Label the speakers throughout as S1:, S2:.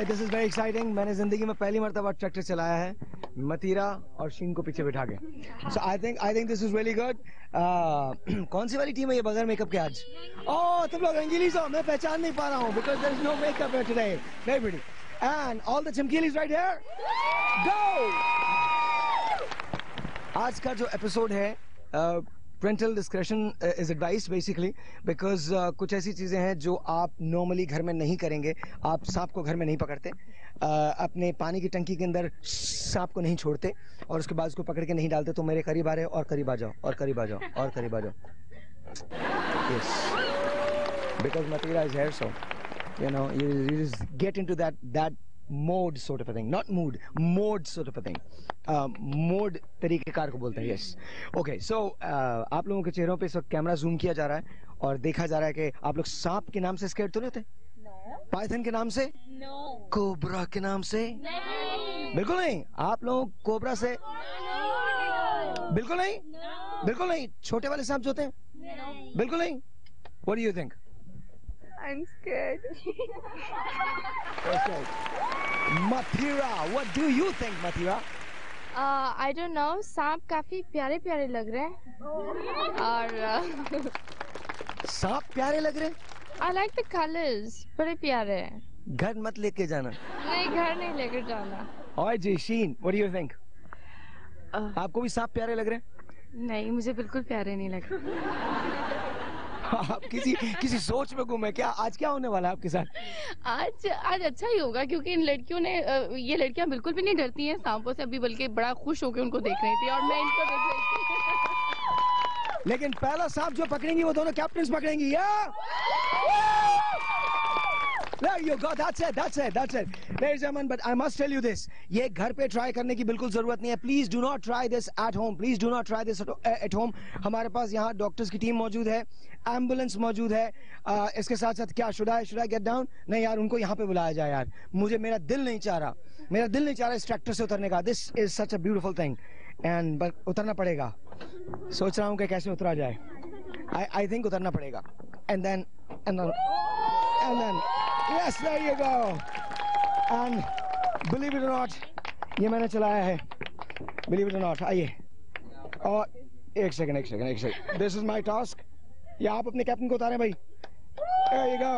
S1: This is very exciting. मैंने जिंदगी में पहली मर्तबा ट्रैक्टर चलाया है मतीरा और शीन को पीछे बिठा के। So I think this is really good. कौन सी वाली टीम है ये बगैर मेकअप के आज? ओह तुम लोग रंगीलीज हो, मैं पहचान नहीं पा रहा हूँ because there is no makeup here today. Very pretty and all the Chamkeelis right here. Go. आज का जो एपिसोड है parental discretion is advice basically because कुछ ऐसी चीज़ें हैं जो आप नॉर्मली घर में नहीं करेंगे। आप सांप को घर में नहीं पकड़ते, अपने पानी की टंकी के अंदर सांप को नहीं छोड़ते और उसके बाद उसको पकड़ के नहीं डालते। तो मेरे करीब आ रहे और करीब आ जाओ और करीब आ जाओ और करीब आ जाओ। Yes, because Matira is here, so you know you just get into that mode sort of a thing, not mood, mode sort of a thing. Mode तरीकेकार को बोलते हैं। yes. Okay, so आप लोगों के चेहरों पे इस वक्त कैमरा जूम किया जा रहा है और देखा जा रहा है कि आप लोग सांप के नाम से स्कैर्ड तो नहीं होते? पाइथन के नाम से? कोबरा के नाम से? बिल्कुल नहीं। आप लोग कोबरा से? बिल्कुल नहीं। बिल्कुल नहीं। छोटे वाले सांप जो होते हैं? बिल्कुल नहीं। What do you think?
S2: I'm scared.
S1: Okay. Mathira, what do you think, Mathira?
S2: I don't know. सांप काफी प्यारे प्यारे लग रहे हैं और
S1: सांप प्यारे लग रहे हैं?
S2: I like the colors. बड़े प्यारे हैं।
S1: घर मत लेके जाना।
S2: नहीं, घर नहीं लेकर जाना।
S1: और जी शीन, what do you think? आपको भी सांप प्यारे लग रहे हैं?
S2: नहीं, मुझे बिल्कुल प्यारे नहीं लग रहे।
S1: आप किसी सोच में गुम है क्या? आज क्या होने वाला है आपके साथ?
S2: आज अच्छा ही होगा क्योंकि इन लड़कियों ने ये लड़कियां बिल्कुल भी नहीं डरती हैं सांपों से अभी, बल्कि बड़ा खुश होकर उनको देख रही थी और मैं इनको देख रही थी।
S1: लेकिन पहला सांप जो पकड़ेंगी वो दोनों captains पकड़ेंगी। There you go. That's it. Ladies and gentlemen, but I must tell you this. ये घर पे ट्राई करने की बिल्कुल जरूरत नहीं है। Please do not try this at home. Please do not try this at home. हमारे पास यहाँ डॉक्टर्स की टीम मौजूद है, एम्बुलेंस मौजूद है। इसके साथ साथ क्या should I get down? नहीं यार, उनको यहाँ पे बुलाया जाए यार। मेरा दिल नहीं चाह रहा इस ट्रैक्टर से उतरने का। This is such a beautiful thing. And but उतरना पड़ेगा। सोच रहा हूँ कि कैसे उतरा जाए। I think उतरना पड़ेगा। And then yes, there you go. And believe it or not, ये मैंने चलाया है। Believe it or not, आइए। और एक second. This is my task. ये आप अपने कैप्टन को उतारें भाई। There you go.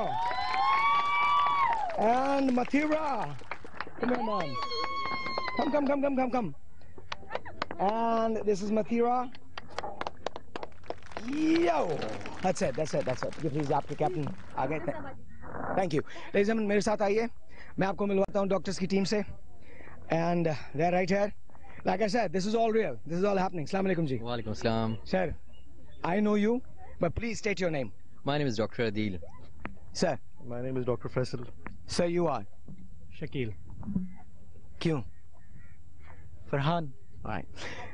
S1: And Mathira, come on, man. Come. And this is Mathira. Yo, that's it. Please, आपके कैप्टन आ गए। Thank you. Ladies and gentlemen, मेरे साथ आइए, मैं आपको मिलवाता हूँ डॉक्टर्स की टीम से। And they're right here. Like I said, this is all real. This is all happening. Assalamu alaikum ji.
S3: Wa alaikum assalam.
S1: Sir, I know you, but please state your name.
S3: My name is Dr. Adil.
S1: Sir.
S4: My name is Dr. Faisal.
S1: Sir, you are?
S4: Shakil.
S1: क्यों?
S4: Farhan.
S1: Right.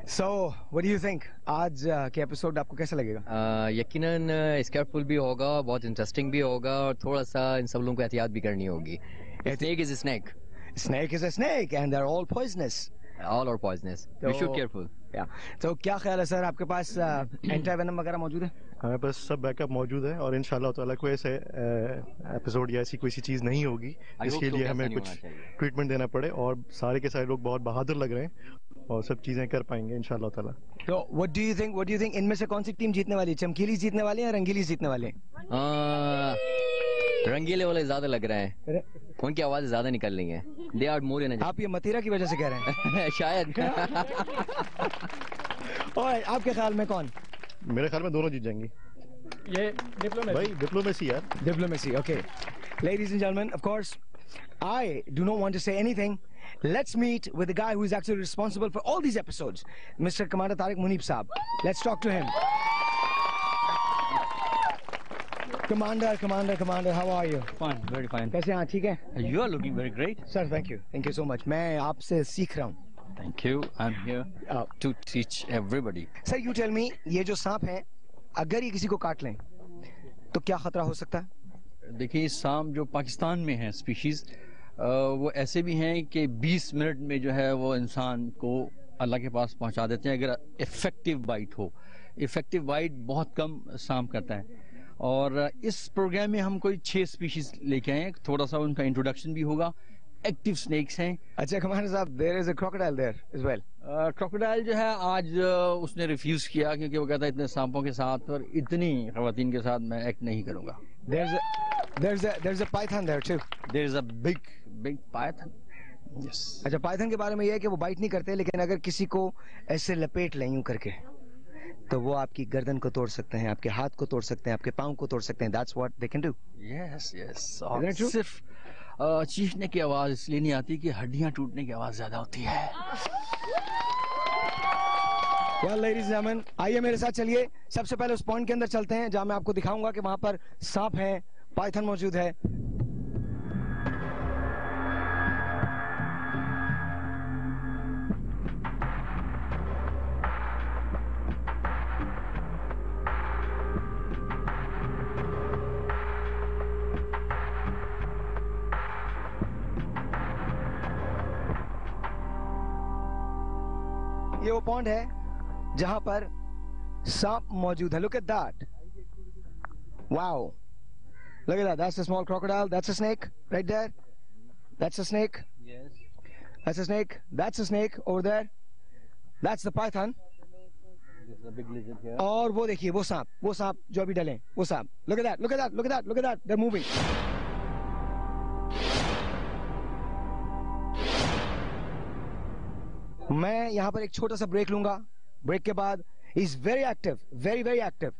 S1: So, what do you think? आज के episode आपको कैसा लगेगा?
S3: यकीनन स्केयरफुल भी होगा, बहुत इंटरेस्टिंग भी होगा और थोड़ा सा इन सब लोगों को एहतियात भी करनी होगी। Snake is a snake.
S1: Snake is a snake and they're all poisonous.
S3: All are poisonous. We should be careful.
S1: Yeah. तो क्या ख्याल है सर, आपके पास एंटी वेनम वगैरह मौजूद है?
S4: हमारे पास सब बैकअप मौजूद है और इंशाल्लाह ताला कोई ऐसे एपिसोड या ऐसी कोई सी चीज़ नहीं होगी जिसके लिए हमें कुछ ट्रीटमेंट देना पड़े, और सारे के सारे लोग बहुत बहादुर लग रहे हैं और सब चीज़ें कर पाएंगे इंशाल्लाह ताला।
S1: तो what do you think इनमें से कौन सी टीम जीतने वाली है? चमकीली जीतने वाली है या रंगीली जीतने वाले हैं?
S3: रंगीले वाले ज्यादा लग रहे हैं, उनकी आवाज ज्यादा निकल रही है। They are more energetic.
S1: आप ये मतीरा की वजह से कह रहे हैं?
S3: शायद।
S1: और आपके ख्याल में कौन?
S4: मेरे ख्याल में दोनों जीत जाएंगी।
S1: ये डिप्लोमेसी
S4: भाई डिप्लोमेसी यार
S1: Diplomacy, okay. Ladies and gentlemen, of course, I do not want to say anything. Let's meet with the guy who is actually responsible for all these episodes, Mr. Commander Tariq Munib Saab. Let's talk to him. Commander, how are you?
S5: Fine, very fine.
S1: कैसे हैं? ठीक है?
S5: You are looking very great.
S1: Sir, thank you. Thank you so much. मैं आपसे सीख रहा हूँ.
S5: Thank you. I'm here to teach everybody.
S1: Sir, you tell me, ये जो सांप हैं, अगर ये किसी को काट लें, तो क्या खतरा हो सकता है?
S5: देखिए सांप जो पाकिस्तान में है स्पीशीज वो ऐसे भी हैं कि 20 मिनट में जो है वो इंसान को अल्लाह के पास पहुंचा देते हैं अगर इफेक्टिव बाइट हो. इफेक्टिव बाइट बहुत कम सांप करता है और इस प्रोग्राम में हम कोई 6 स्पीशीज लेके आए हैं. थोड़ा सा उनका इंट्रोडक्शन भी होगा. एक्टिव स्नेक्स हैं.
S1: अच्छा कमांडर साहब, there is a crocodile there as well.
S5: Crocodile जो है आज उसने रिफ्यूज किया क्योंकि वो कहता है इतने सांपों के साथ और इतनी खवातीन के साथ मैं एक्ट नहीं करूंगा.
S1: There's a python there too.
S5: There is a big python. Yes.
S1: अच्छा पाइथन के बारे में ये है कि वो बाइट नहीं करते, लेकिन अगर किसी को ऐसे लपेट लें यूं करके तो वो आपकी गर्दन को तोड़ सकते हैं, आपके हाथ को तोड़ सकते हैं, आपके पाँव को तोड़ सकते हैं. That's what they can do.
S5: Yes.
S1: Isn't it true?
S5: सिर्फ चीखने की आवाज इसलिए नहीं आती कि हड्डियां टूटने की आवाज ज्यादा होती है.
S1: Well, ladies and gentlemen, आइए मेरे साथ चलिए. सबसे पहले उस पॉइंट के अंदर चलते हैं जहां मैं आपको दिखाऊंगा कि वहां पर सांप है, पाइथन मौजूद है. ये वो पॉइंट है जहां पर सांप मौजूद है. Look at that. Wow. Look at that. That's a small crocodile. That's a snake right there. That's a snake.
S5: Yes.
S1: That's a snake. That's a snake over there. That's the python.
S5: This is a big lizard here.
S1: और वो देखिए वो सांप जो अभी डले, वो सांप. Look at that. Look at that. Look at that. Look at that. They're moving. मैं यहाँ पर एक छोटा सा ब्रेक लूंगा. ब्रेक के बाद is very active, very active.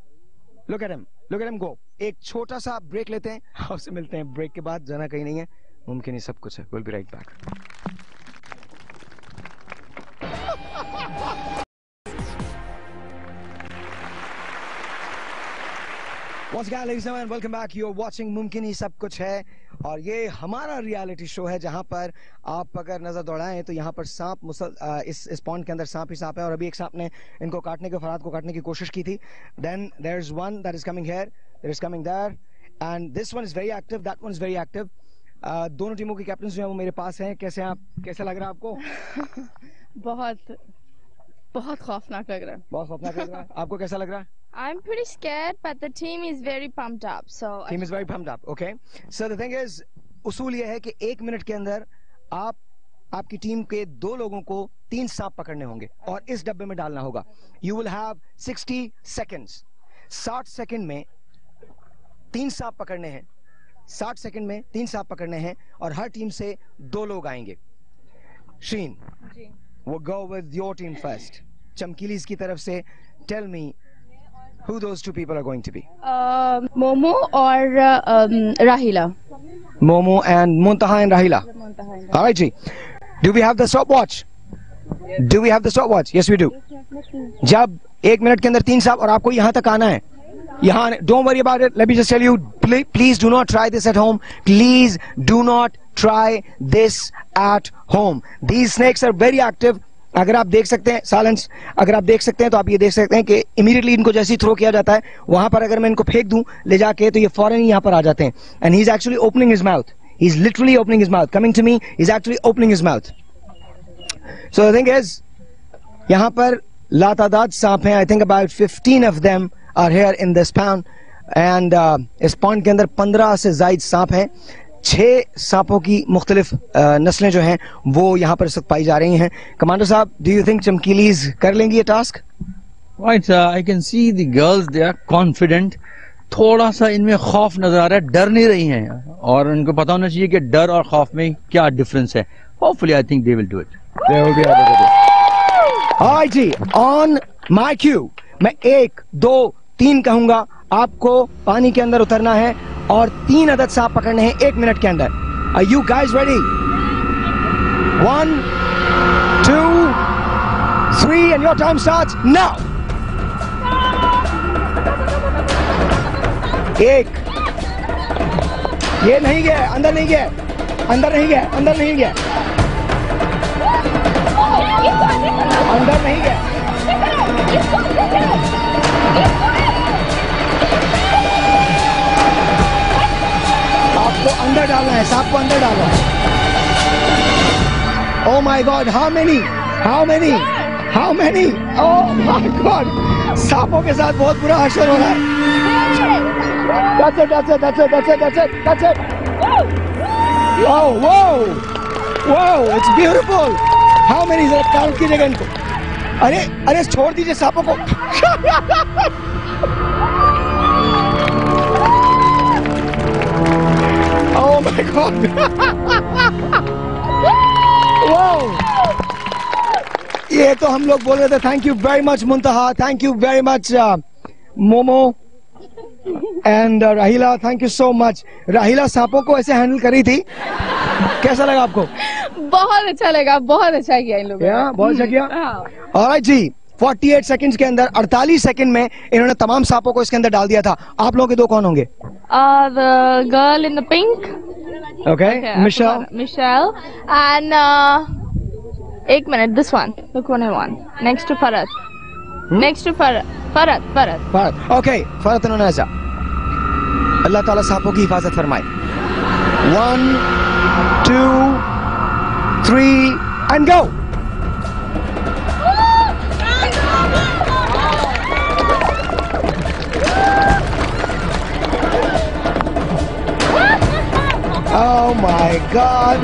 S1: Look at him go. एक छोटा सा ब्रेक लेते हैं, आपसे मिलते हैं ब्रेक के बाद. जाना कहीं नहीं है, मुमकिन ही सब कुछ है. Will be right back. Once again, ladies and gentlemen, welcome back. You're watching मुमकिन ही सब कुछ है और ये हमारा रियलिटी शो है जहां पर आप अगर नजर दौड़ाएं तो यहाँ पर सांप इस पॉइंट के अंदर सांप ही सांप है. और अभी एक सांप ने इनको काटने के फराद को काटने की कोशिश की थी. Then there's one that is coming here, there is coming there, and this one is very active, that one is very active. दोनों टीमों के कैप्टन जो है वो मेरे पास हैं. कैसे लग रहा है आपको?
S2: बहुत खौफनाक लग रहा है.
S1: बहुत खौफनाक लग रहा है. आपको कैसा लग रहा है?
S6: I'm pretty scared, but the team is very pumped up. So
S1: team is very pumped up. Okay. So the thing is, उसूल ये है कि 1 मिनट के अंदर आपकी टीम के 2 लोगों को 3 सांप पकड़ने होंगे और इस डब्बे में डालना होगा. You will have 60 seconds. 60 second में 3 सांप पकड़ने हैं. 60 सेकंड में 3 सांप पकड़ने हैं और हर टीम से 2 लोग आएंगे. शीन, we'll go with your team first. चमकीलीज की तरफ से tell me who those 2 people are going to be.
S6: Momo or Rahila.
S1: Momo and Muntaha and Rahila. All right, Ji. Do we have the stopwatch? Do we have the stopwatch? Yes, we do. जब 1 minute के अंदर 3 सांप और आपको यहाँ तक आना है, यहाँ don't worry about it. Let me just tell you, please do not try this at home. Please do not try this at home. These snakes are very active. अगर आप देख सकते हैं साइलेंस, अगर आप देख सकते हैं तो आप ये देख सकते हैं कि इमीडिएटली इनको जैसे ही थ्रो किया जाता है वहां पर अगर मैं इनको फेंक दूं ले जाके तो ये फौरन ही यहाँ पर आ जाते हैं. And he is actually opening his mouth. He is literally opening his mouth. Coming to me, he is actually opening his mouth. So the thing is, यहाँ पर लातादाद सांप हैं. I think about 15 of them are here in this pound. And इस pound के अंदर 15 से ज्यादा सांप हैं. 6 सांपों की मुख्तलिफ नस्लें जो हैं वो यहाँ पर इस वक्त पाई जा रही हैं. कमांडर साहब, डू यू थिंक चमकीलीज कर लेंगी ये task?
S5: Right, I can see the girls, they are confident. थोड़ा सा इनमें खौफ नजर आ रहा है, डर नहीं रही हैं और इनको पता होना चाहिए कि डर और खौफ में क्या डिफरेंस है. Hopefully, I think they will do it.
S1: They will be able to do it. All right ji, on my cue, मैं 1, 2, 3 कहूंगा, आपको पानी के अंदर उतरना है और 3 अदद सांप पकड़ने हैं 1 मिनट के अंदर. Are you guys ready? 1, 2, 3 and your time starts now. 1. ये नहीं गया, अंदर नहीं गया, अंदर नहीं गया, अंदर नहीं गया, अंदर नहीं गया. आपको अंदर डालना है, सांप को अंदर डालना है. Oh my God, how many? How many? How many? Oh my God, सांपों के साथ बहुत बुरा हश्र हो रहा है. That's it, that's it, that's it, that's it, that's it, that's it. Wow, wow, wow, it's beautiful. How many? जरा काउंट कीजिएगा इनको. अरे अरे छोड़ दीजिए सांपों को. Oh my God! Wow! ये तो हम लोग बोल रहे थे. Thank you very much Muntaha. Thank you very much Momo and Rahila. Thank you so much. Rahila सांपों को ऐसे हैंडल करी थी. कैसा लगा आपको?
S2: बहुत अच्छा लगा, बहुत अच्छा किया इन लोगों ने.
S1: बहुत अच्छा किया. Alright जी, 48 सेकंड्स के अंदर 48 सेकंड में इन्होंने तमाम सांपों को इसके अंदर डाल दिया था. आप लोगों के दो कौन होंगे?
S6: The girl in the pink.
S1: Okay, Michelle.
S6: Michelle. And 1 minute, this one. The corner one. Next to Farad. Next to Farad.
S1: Farad. Okay, Farad इन्होंने ऐसा. अल्लाह ताला सांपों की हिफाजत फरमाए. 1, 2, 3 and go. Oh my God!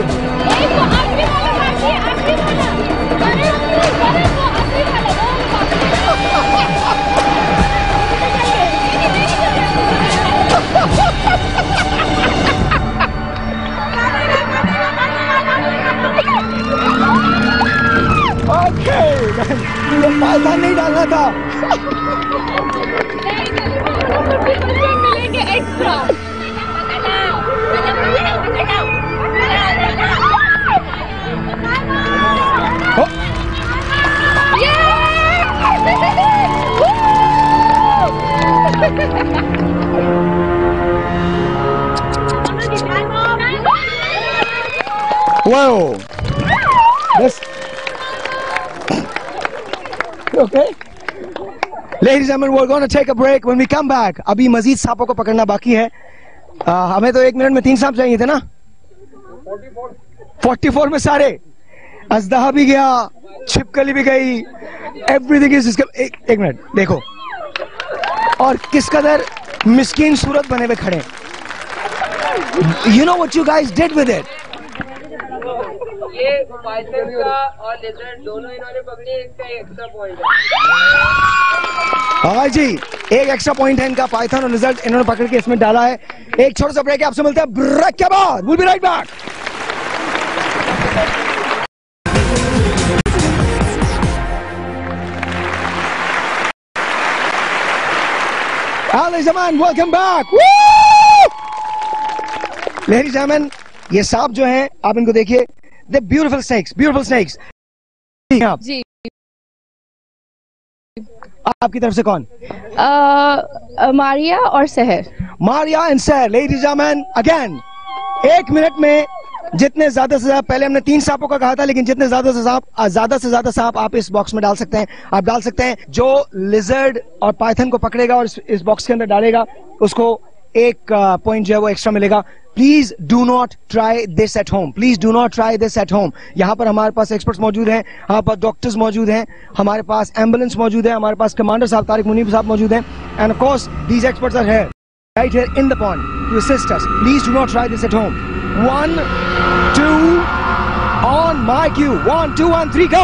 S1: Okay, ये पायदान नहीं डालना था.
S2: मिलेंगे extra.
S1: Whoa! This. Okay. Ladies and gentlemen, we're going to take a break. When we come back, अभी मजीद सांपों को पकड़ना बाकी है. हमें तो 1 मिनट में 3 सांप चाहिए थे ना? 44 में सारे. अजदहा भी गया, छिपकली भी गई. एवरीथिंग इज इसका. एक मिनट देखो. और किस कदर मिस्कीन सूरत बने हुए खड़े. You know what you guys did with it?
S7: ये पाइथन का और लेजर्ड दोनों इन्होंने पकड़ी. इसका एक्स्ट्रा पॉइंट है.
S1: हाँ जी, एक एक्स्ट्रा पॉइंट है इनका. पाइथन और लिजर्ड इन्होंने पकड़ के इसमें डाला है. एक छोटा सा ब्रेक है, आपसे मिलते हैं ब्रेक के बाद. We'll be right back. Ladies and gentlemen, welcome back. Woo! Ladies and gentlemen, ये सांप जो हैं आप इनको देखिए. The beautiful snakes, beautiful snakes.
S2: जी.
S1: आपकी तरफ से कौन?
S6: मारिया और सहर.
S1: मारिया एंड सहर. Ladies and gentlemen, again, 1 minute में जितने ज्यादा से ज्यादा, पहले हमने 3 सांपों का कहा था, लेकिन जितने ज्यादा से ज्यादा सांप आप इस बॉक्स में डाल सकते हैं. आप डाल सकते हैं. जो लिजर्ड और पाइथन को पकड़ेगा और इस बॉक्स के अंदर डालेगा, उसको 1 पॉइंट जो है वो एक्स्ट्रा मिलेगा. Please do not try this at home. Please do not try this at home. यहाँ पर हमारे पास एक्सपर्ट्स मौजूद हैं, हमारे पास डॉक्टर्स मौजूद हैं, हमारे पास एम्बुलेंस मौजूद है, हमारे पास कमांडर साहब तारिक मुनीब साहब मौजूद हैं. And of course these experts are here right here in the pond to assist us. Please do not try this at home. 1, 2, on my cue. 1, 2, 1, 3, go.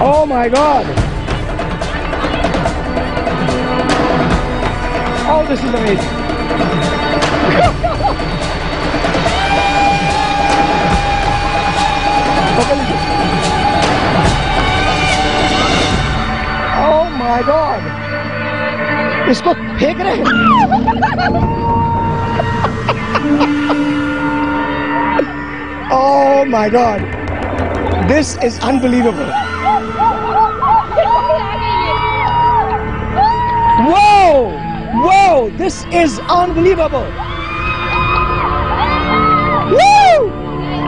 S1: Oh my God. Oh, this is amazing. इसको फेंक रहे हैं। Oh my God, this is unbelievable. Whoa, whoa, this is unbelievable. Woo!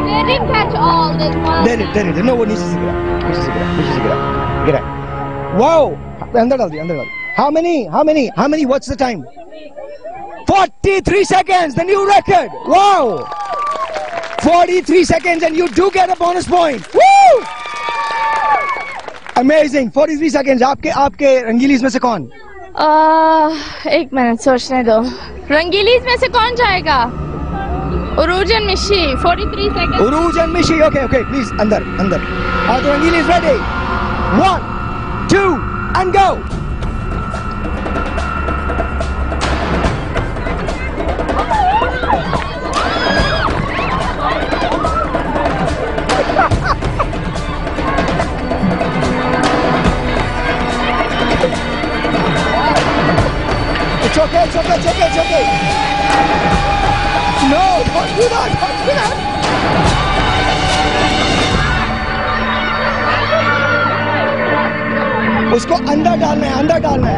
S6: They didn't catch all this one.
S1: They did. No, वो नीचे से गिरा। Wow, अंदर डाल दिया। How many? What's the time? 43 seconds, the new record. Wow. 43 seconds and you do get a bonus point. Woo! Amazing. 43 seconds. आपके रंगीलीज में से कौन?
S6: एक मिनट सोचने दो। रंगीलीज में से कौन जाएगा? उरूज एंड मिशी 43 seconds.
S1: उरूज एंड मिशी, okay, please अंदर. Are the रंगीलीज ready? 1, 2 and go. It's okay. No, don't do that. उसको अंदर डालना है। अंदर डालना,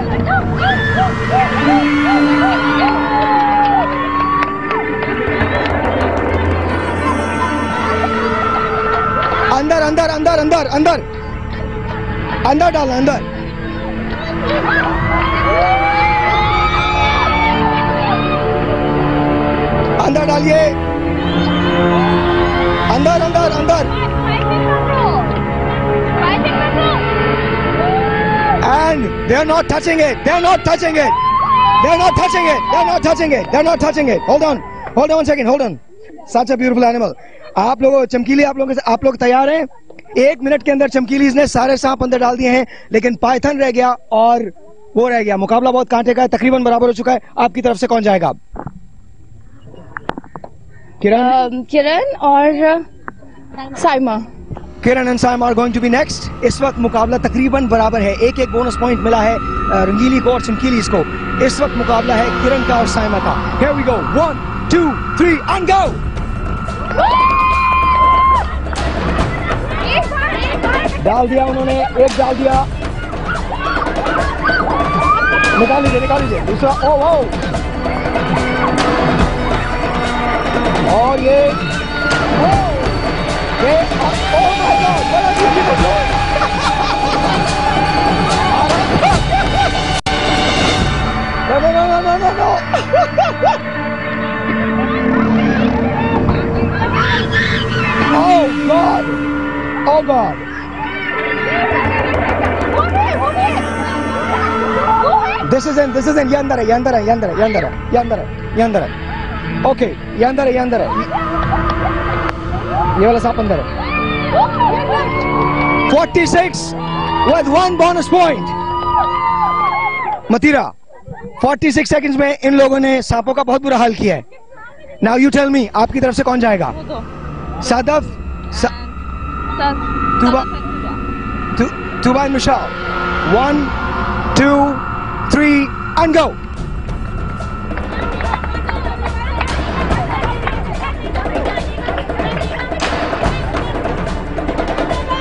S1: अंदर। अंदर डालिए। अंदर। And they're not touching it. Hold on 1 second. Hold on. Such a beautiful animal. आप लोग तैयार हैं? 1 मिनट के अंदर चमकीलीज ने सारे सांप अंदर डाल दिए हैं, लेकिन पाइथन रह गया और वो रह गया। मुकाबला बहुत कांटे का है, तकरीबन बराबर हो चुका है। आपकी तरफ से कौन जाएगा?
S6: किरण और Saima.
S1: Kiran and Saima are going to be next. इस वक्त मुकाबला तकरीबन बराबर है। एक बोनस पॉइंट मिला है रंगीली को और चमकीलीज को। इस वक्त मुकाबला है किरण का और साइमा का। Here we go. 1, 2, 3 and go. डाल दिया उन्होंने, एक डाल दिया। निकाल लीजिए दूसरा। ओ और ये oh my God, what are you people doing? No. Oh God. This is in. ये अंदर है। Okay, ये अंदर है। ये वाला सांप अंदर है। 46 with 1 bonus point. Matira, 46 seconds में इन लोगों ने सांपों का बहुत बुरा हाल किया है। Now you tell me, आपकी तरफ से कौन जाएगा? सादफ, Tuba and Michelle. 1, 2, 3 and go.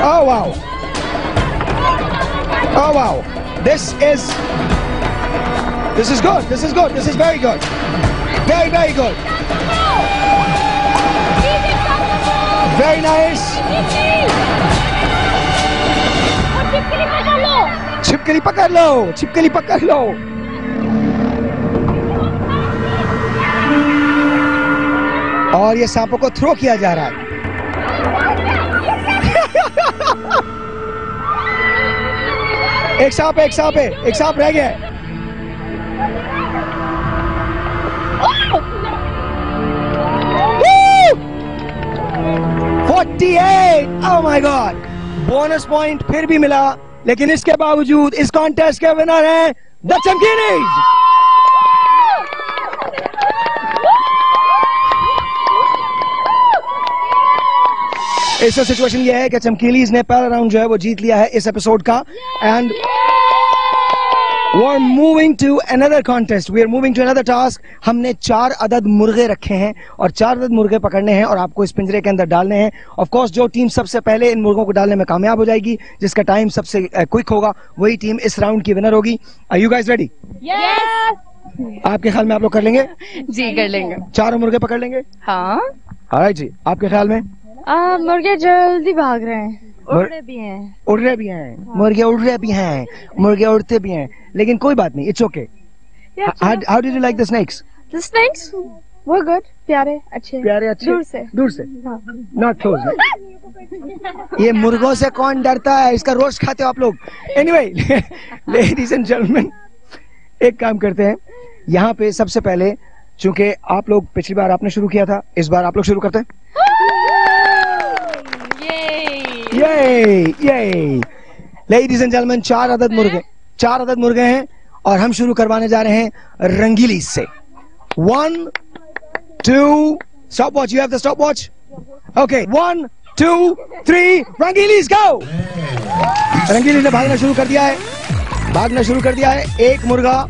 S1: Oh wow. This is good. This is very good. Very good. Very nice. छिपकली पकड़ लो। और ये सांपों को थ्रो किया जा रहा है। एक सांप रह गया है। 48! Oh my God! Bonus point फिर भी मिला, लेकिन इसके बावजूद इस कॉन्टेस्ट के विनर हैं द चमकीलीज। इस सिचुएशन ये है कि चमकीलीज ने पहला राउंड जो है वो जीत लिया है इस एपिसोड का। And We're moving to another contest. We are moving to another task. हमने 4 अदद मुर्गे रखे हैं और 4 अदद मुर्गे पकड़ने हैं और आपको इस पिंजरे के अंदर डालने हैं. Of course, जो टीम सबसे पहले इन मुर्गों को डालने में कामयाब हो जाएगी, जिसका टाइम सबसे क्विक होगा, वही टीम इस राउंड की विनर होगी. Are you guys ready?
S6: Yes.
S1: आपके ख्याल में आप लोग कर लेंगे?
S2: जी कर लेंगे.
S1: 4 मुर्गे पकड़ लेंगे?
S2: हाँ.
S1: Alright जी. आपके ख्याल में?
S6: मुर्गे जल्दी भाग रहे हैं. उड़ रहे भी हैं. मुर्गे उड़ रहे भी हैं. मुर्गे उड़ते भी हैं. लेकिन कोई बात नहीं. It's okay. How did you like the snakes? The snakes were good. प्यारे अच्छे. दूर से.
S1: Not close. ये मुर्गों से कौन डरता है? इसका रोस्ट खाते हो आप लोग. Anyway, ladies and gentlemen, एक काम करते हैं. यहाँ पे सबसे पहले, चूंकि आप लोग पिछली बार आपने शुरू किया था, इस बार आप लोग शुरू करते हैं. Yay! Ladies and gentlemen, 4 अदद मुर्गे हैं और हम शुरू करवाने जा रहे हैं रंगीली से. 1, 2, stopwatch. You have the stopwatch? Okay. 1, 2, 3, रंगीलीज go! रंगीली ने भागना शुरू कर दिया है. एक मुर्गा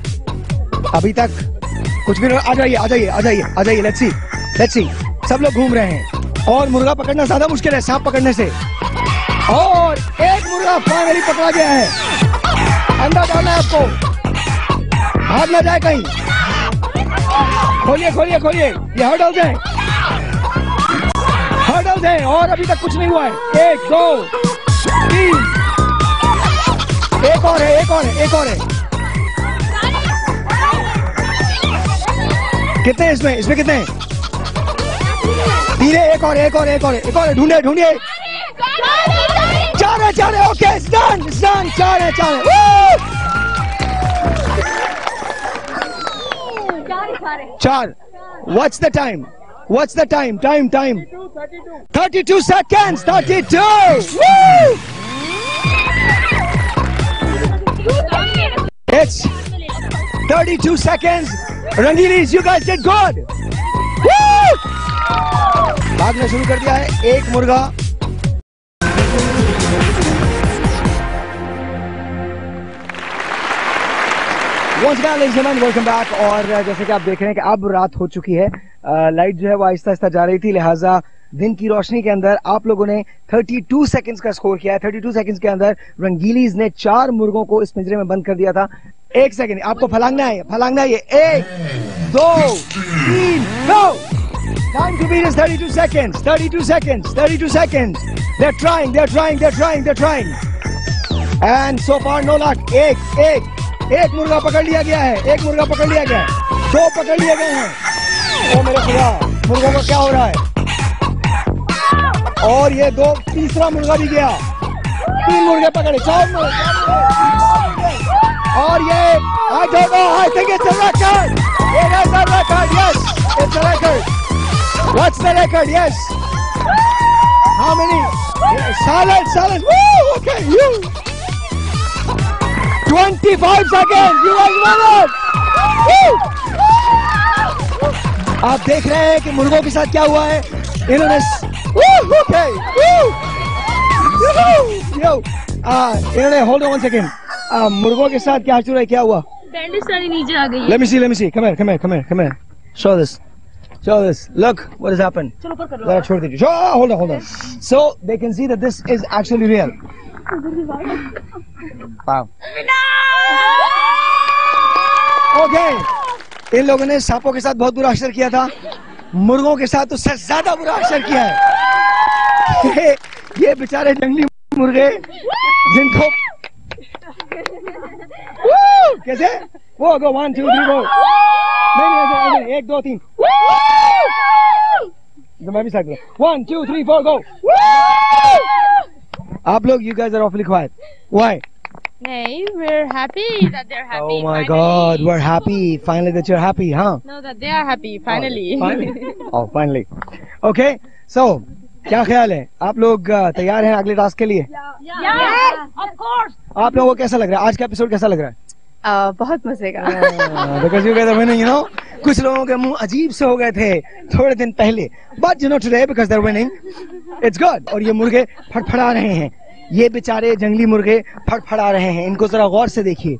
S1: अभी तक कुछ भी. आ जाइए. Let's see. सब लोग घूम रहे हैं और मुर्गा पकड़ना ज्यादा मुश्किल है सांप पकड़ने से. और एक मुर्गा फाइनली पकड़ा गया है. अंदर डालना है आपको, भाग ना जाए कहीं. खोलिए. ये हर्डल्स हैं और अभी तक कुछ नहीं हुआ है. 1, 2, 3. एक और है. कितने इसमें कितने हैं? 3 है. एक और है. ढूंढिए. 4 है. Okay, it's done. 4 है. Woo! 4. What's the time? Time. 32 seconds. 32. Woo! It's 32 seconds. Rangilis, you guys did good. Woo! भागना शुरू कर दिया है एक मुर्गा. Once again, ladies and gentlemen, welcome back. और जैसे कि आप देख रहे हैं कि अब रात हो चुकी है. लाइट जो है वो आहिस्ता जा रही थी, लिहाजा दिन की रोशनी के अंदर आप लोगों ने 32 सेकंड्स का स्कोर किया है. 32 सेकंड्स के अंदर रंगीलीज ने 4 मुर्गों को इस पिंजरे में बंद कर दिया था. 1 सेकंड आपको फलांगना है. 1, 2, 3, go! Time to beat is 32 seconds. 32 seconds. They're trying. And so far no luck. एक मुर्गा पकड़ लिया गया है. 2 पकड़ लिए गए हैं. ओ मेरे खुदा, मुर्गों को क्या हो रहा है? और ये 3रा मुर्गा भी गया. 3 मुर्गे पकड़े. 4 मुर्गे. और ये I don't know, I think it's a record. It is a record. Yes, it's a record. What's the record? Yes. How many? Silence. Woo! Okay, you. 25 seconds. You guys won it. Woo! आप देख रहे हैं कि मुर्गों के साथ क्या हुआ है. इन्होंने hold on 1 second. मुर्गों के साथ क्या है, क्या हुआ?
S6: बैंडेज सारी नीचे आ गई.
S1: Let me see. Come here. Show this. Look what has happened. जरा छोड़ दीजिए. Hold on. So they can see that this is actually real. Wow. Okay. इन लोगों ने सांपों के साथ बहुत बुरा अक्षर किया था. मुर्गों के साथ उससे ज्यादा बुरा अक्षर किया है. ये बेचारे जंगली मुर्गे जिनको कैसे वो गो 1 2 3 गो. नहीं 1 2 3. तो मैं भी साथ में 1 2 3 4 गो. आप लोग you guys are awfully quiet. Why?
S6: नहीं, we're happy that they're happy.
S1: Oh my God, we're happy finally that you're happy, huh?
S6: No, that they are happy finally.
S1: Finally. Okay, so क्या ख्याल है? आप लोग तैयार हैं अगले टास्क के लिए?
S6: Yes, of course.
S1: आप लोगों को कैसा लग रहा है? आज का एपिसोड कैसा लग रहा है?
S2: बहुत मजे का.
S1: Because you guys are winning, you know. कुछ लोगों के मुंह अजीब से हो गए थे थोड़े दिन पहले. But you know today because they're winning, it's good. और ये मुर्गे फड़फड़ा रहे हैं. ये बेचारे जंगली मुर्गे फड़फड़ा रहे हैं. इनको जरा गौर से देखिए.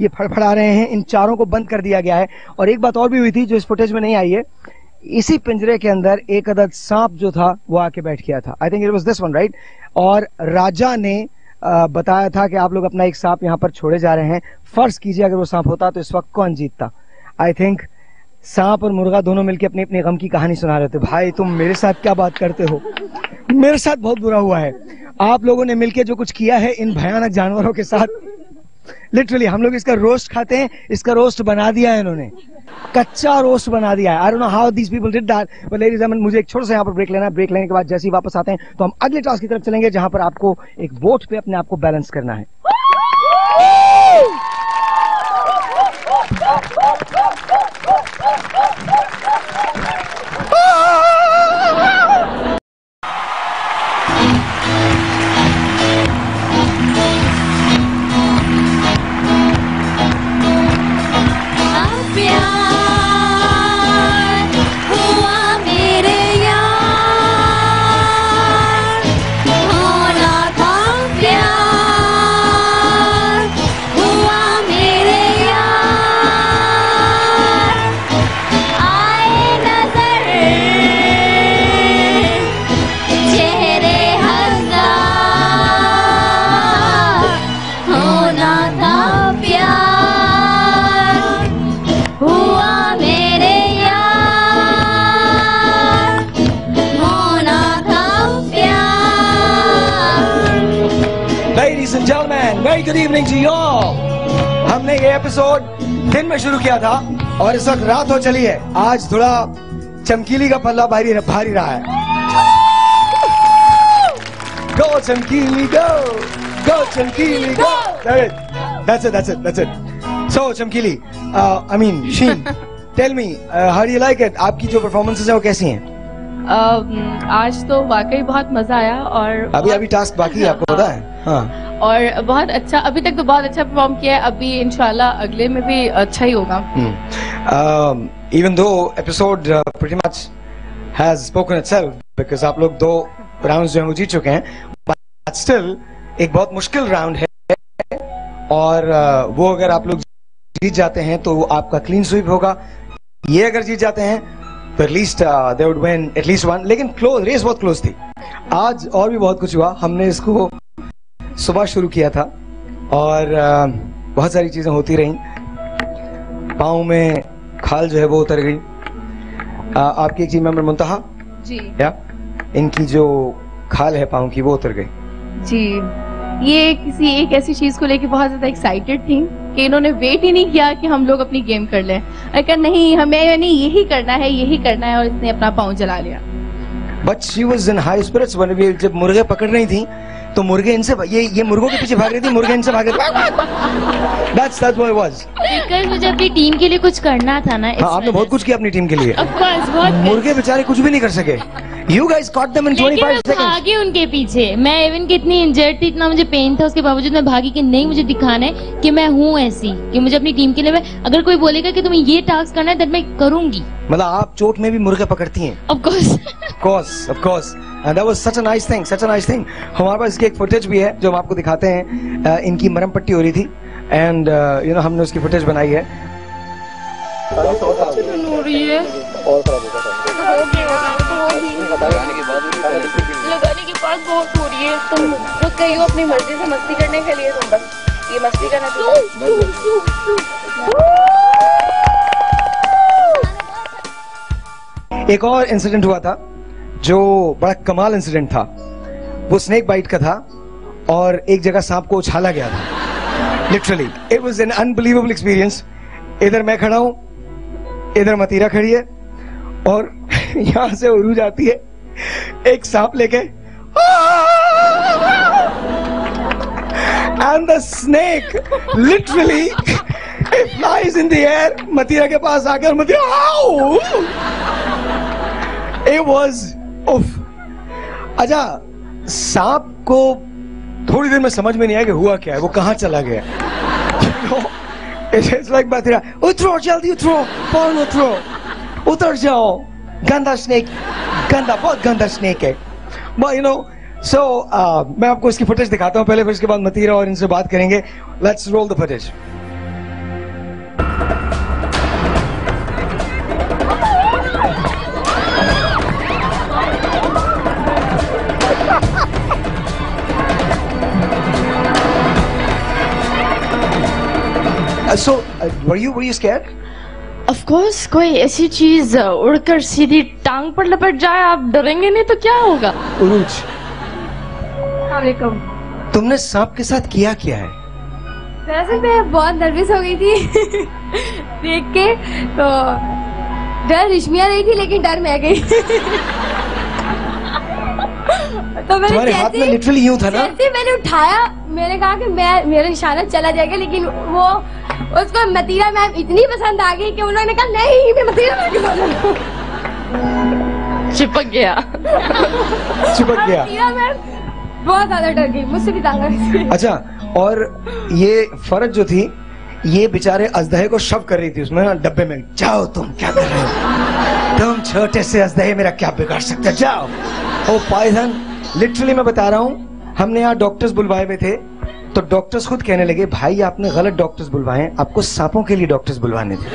S1: ये फड़फड़ा रहे हैं, इन चारों को बंद कर दिया गया है। और एक बात और भी हुई थी जो इस फुटेज में नहीं आई है, इसी पिंजरे के अंदर एक अदद सांप जो था वो आके बैठ गया था। I think it was this one, right. और राजा ने बताया था कि आप लोग अपना एक सांप यहाँ पर छोड़े जा रहे हैं, फर्ज कीजिए अगर वो सांप होता तो इस वक्त कौन जीतता। आई थिंक सांप और मुर्गा दोनों मिलकर अपने अपने गम की कहानी सुना रहे थे। भाई तुम मेरे साथ क्या बात करते हो, मेरे साथ बहुत बुरा हुआ है। आप लोगों ने मिलकर जो कुछ किया है इन भयानक जानवरों के साथ, लिटरली हम लोग इसका रोस्ट खाते हैं, इसका रोस्ट बना दिया है इन्होंने, कच्चा रोस्ट बना दिया है। I don't know how these people did that, but ladies and gentlemen मुझे एक छोटा सा यहाँ पर ब्रेक लेना है। ब्रेक लेने के बाद जैसे ही वापस आते हैं तो हम अगले टास्क की तरफ चलेंगे जहां पर आपको एक बोट पे अपने आप को बैलेंस करना है। Very good evening to you all. हमने ये एपिसोड दिन में शुरू किया था और इस वक्त रात हो चली है। आज थोड़ा चमकीली का पल्ला भारी रहा है। Go चमकीली go, go चमकीली go. That's it. So चमकीली, I mean Sheen, tell me, how do you like it? आपकी जो परफॉर्मेंसेस है वो कैसी हैं?
S2: आज तो वाकई बहुत मजा आया और
S1: अभी टास्क बाकी है, आपको पता है? हाँ।
S2: और बहुत अच्छा, अभी तक तो बहुत अच्छा परफॉर्म किया है, अभी इंशाल्लाह अगले में भी अच्छा ही होगा।
S1: Even though episode pretty much has spoken itself, because आप लोग 2 राउंड्स जो हैं वो जीत चुके हैं, but still एक बहुत मुश्किल राउंड है और वो अगर आप लोग जीत जाते हैं तो आपका क्लीन स्वीप होगा। ये अगर जीत जाते हैं तो at least they would win at least 1, लेकिन रेस बहुत क्लोज थी। आज और भी बहुत कुछ हुआ। हमने इसको सुबह शुरू किया था और बहुत सारी चीजें होती रहीं। पाँव में खाल जो है वो उतर गई। आपकी एक टीम मेंबर मुंतहा
S2: जी,
S1: या इनकी जो खाल है पाँव की वो उतर गई
S2: जी। ये किसी एक ऐसी चीज को लेके बहुत ज्यादा एक्साइटेड थी कि इन्होंने वेट ही नहीं किया कि हम लोग अपनी गेम कर लें। अगर नहीं, हमें नहीं यही करना है और इसने अपना पाँव जला लिया।
S1: But she was in high spirits. जब मुर्गे पकड़ रही थी तो मुर्गे इनसे, ये मुर्गों के पीछे भाग रही थी, मुर्गे इनसे भाग रहे थे। That's what it was.
S8: Because मुझे अपनी टीम के लिए कुछ करना था ना।
S1: हाँ, आपने बहुत कुछ किया अपनी टीम के लिए।
S8: Of course, बहुत।
S1: मुर्गे बेचारे कुछ भी नहीं कर सके। You guys caught them in 25 seconds.
S8: भागी उनके पीछे। मैं इवन कितनी इंजर्ड थी, इतना मुझे पेन था, उसके बावजूद मैं भागी कि नहीं, मुझे दिखाना है कि मैं हूँ ऐसी, कि मुझे अपनी टीम के लिए, अगर कोई बोलेगा कि तुम्हें ये टास्क करना है तो मैं करूंगी।
S1: मतलब आप चोट में भी मुर्गे पकड़ती हैं?
S8: Of course.
S1: And that was such a nice thing. हमारे पास इसकी एक फुटेज भी है जो हम आपको दिखाते हैं। इनकी मरहम पट्टी हो रही थी एंड हमने उसकी फुटेज बनाई है।
S2: लगाने के बाद बहुत हो रही है। तुम खुद कहियो अपनी मर्जी से मस्ती करने के लिए, तुम बस ये मस्ती करना
S1: एक और इंसिडेंट हुआ था जो बड़ा कमाल इंसिडेंट था। वो स्नेक बाइट का था और एक जगह सांप को उछाला गया था। Literally it was an unbelievable experience. इधर मैं खड़ा हूं, इधर मतीरा खड़ी है और यहां से उरूज आती है एक सांप लेके, and the snake literally flies in the air Matira के पास आकर मतीरा इट वाज अच्छा। सांप को थोड़ी देर में समझ में नहीं आया कि हुआ क्या है, वो कहां चला गया। It's like मतीरा, उतरो जल्दी उतरो, फौरन उतरो, उतर जाओ, गंदा स्नेक, बहुत गंदा स्नेक है। So मैं आपको इसकी फुटेज दिखाता हूँ पहले, फिर इसके बाद मतीरा और इनसे बात करेंगे। Let's roll the footage. were you scared?
S2: Of course, कोई ऐसी चीज उड़कर सीधी टांग पर लपट जाए, आप डरेंगे नहीं तो क्या होगा?
S1: उरूज,
S2: वालेकुम।
S1: तुमने सांप के साथ किया क्या है?
S2: वैसे मैं बहुत नर्वस हो गई थी देख के, तो डर रिश्मिया नहीं थी लेकिन डर मैं गई तो मैंने
S1: तुम्हारे हाथ में लिटरली यूं था ना?
S2: जैसे मैंने उठाया, मैंने कहा कि मेरा निशाना चला जाएगा, लेकिन वो उसको मतीरा मैम इतनी पसंद आ गई कि उन्होंने कहा नहीं, मैं मतीरा मैम के साथ चिपक गया मतीरा मैम बहुत ज्यादा डर गई, मुझसे भी तांगा।
S1: अच्छा, और ये फर्ज जो थी, ये बेचारे अजदहे को शव कर रही थी उसमें ना डब्बे में, जाओ तुम क्या कर रहे हो, तुम छोटे से अजदहे मेरा क्या बिगाड़ सकते, जाओ। ओ पाइथन, लिटरली मैं बता रहा हूँ, हमने यहाँ डॉक्टर्स बुलवाए हुए थे, तो डॉक्टर्स खुद कहने लगे भाई आपने गलत डॉक्टर्स बुलवाए, आपको सांपों के लिए डॉक्टर्स बुलवाने थे।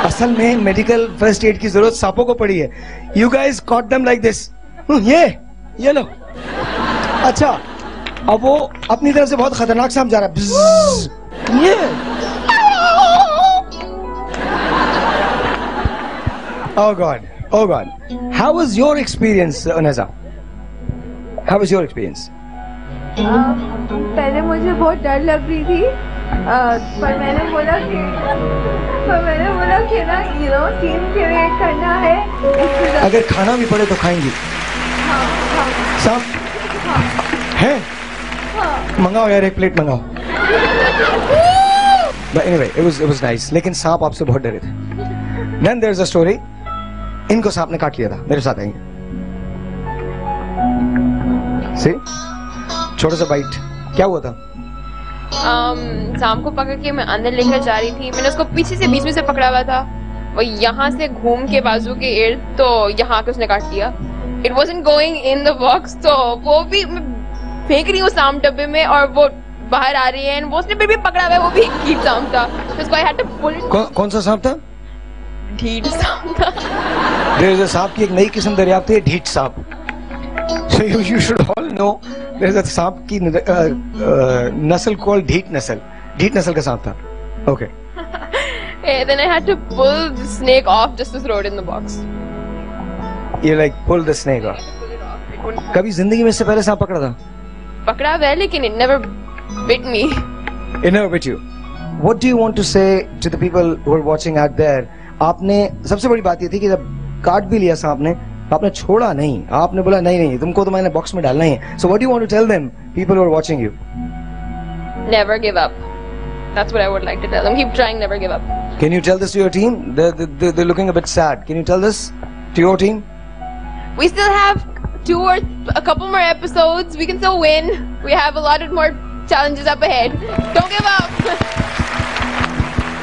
S1: असल में मेडिकल फर्स्ट एड की जरूरत सांपों को पड़ी है। You guys caught them like this, ये लो। अच्छा, अब वो अपनी तरफ से बहुत खतरनाक सांप जा रहा है, ये Oh God, oh God. How was your experience, Naza? How was your experience?
S2: पहले मुझे बहुत डर लग रही थी, पर मैंने बोला कि ना टीम क्रिएट करना है।
S1: अगर खाना भी पड़े तो खाएंगी। सांप है? मंगाओ यार, एक plate मंगाओ। But anyway, it was nice. लेकिन सांप आपसे बहुत डरे थे। Then there's a story. इनको सांप ने काट लिया था, मेरे साथ आएंगे। See? छोटा सा बाइट, क्या हुआ था?
S9: सांप को पकड़ के मैं अंदर लेकर जा रही थी, मैंने उसको पीछे से बीच में से पकड़ा हुआ था, वो यहाँ से घूम के बाजू के इर्द, तो यहाँ आके उसने काट लिया। It wasn't going in the box, तो वो भी फेंक रही हूँ सांप डब्बे में और वो बाहर आ रही है, वो उसने फिर भी पकड़ा हुआ है, वो भी ढीठ सांप था, तो I had to pull it।
S1: कौन सा सांप था?
S9: ढीठ सांप था।
S1: There is a सांप की एक नई किस्म दरियाफ्त है, ढीठ सांप। So you should all know there is a सांप की नस्ल called ढीठ नस्ल। ढीठ नस्ल का सांप था। Okay.
S9: Then I had to pull the snake off just to throw it in the box.
S1: You like pull the snake off. कभी जिंदगी में इससे पहले सांप पकड़ा था?
S9: पकड़ा हुआ है, लेकिन it never bit me.
S1: It never bit you. What do you want to say to the people who are watching out there? आपने, सबसे बड़ी बात ये थी कि जब काट भी लिया सांप ने, आपने छोड़ा नहीं, आपने बोला नहीं तुमको तो मैंने बॉक्स में डालना ही है। So what do you want to tell them, people who are watching you?
S9: Never give up. That's what I would like to tell them. Keep trying, never give up.
S1: Can you tell this to your team? They're looking a bit sad. Can you tell this to your team?
S9: We still have a couple more episodes. We can still win. We have a lot of more challenges up ahead. Don't give up.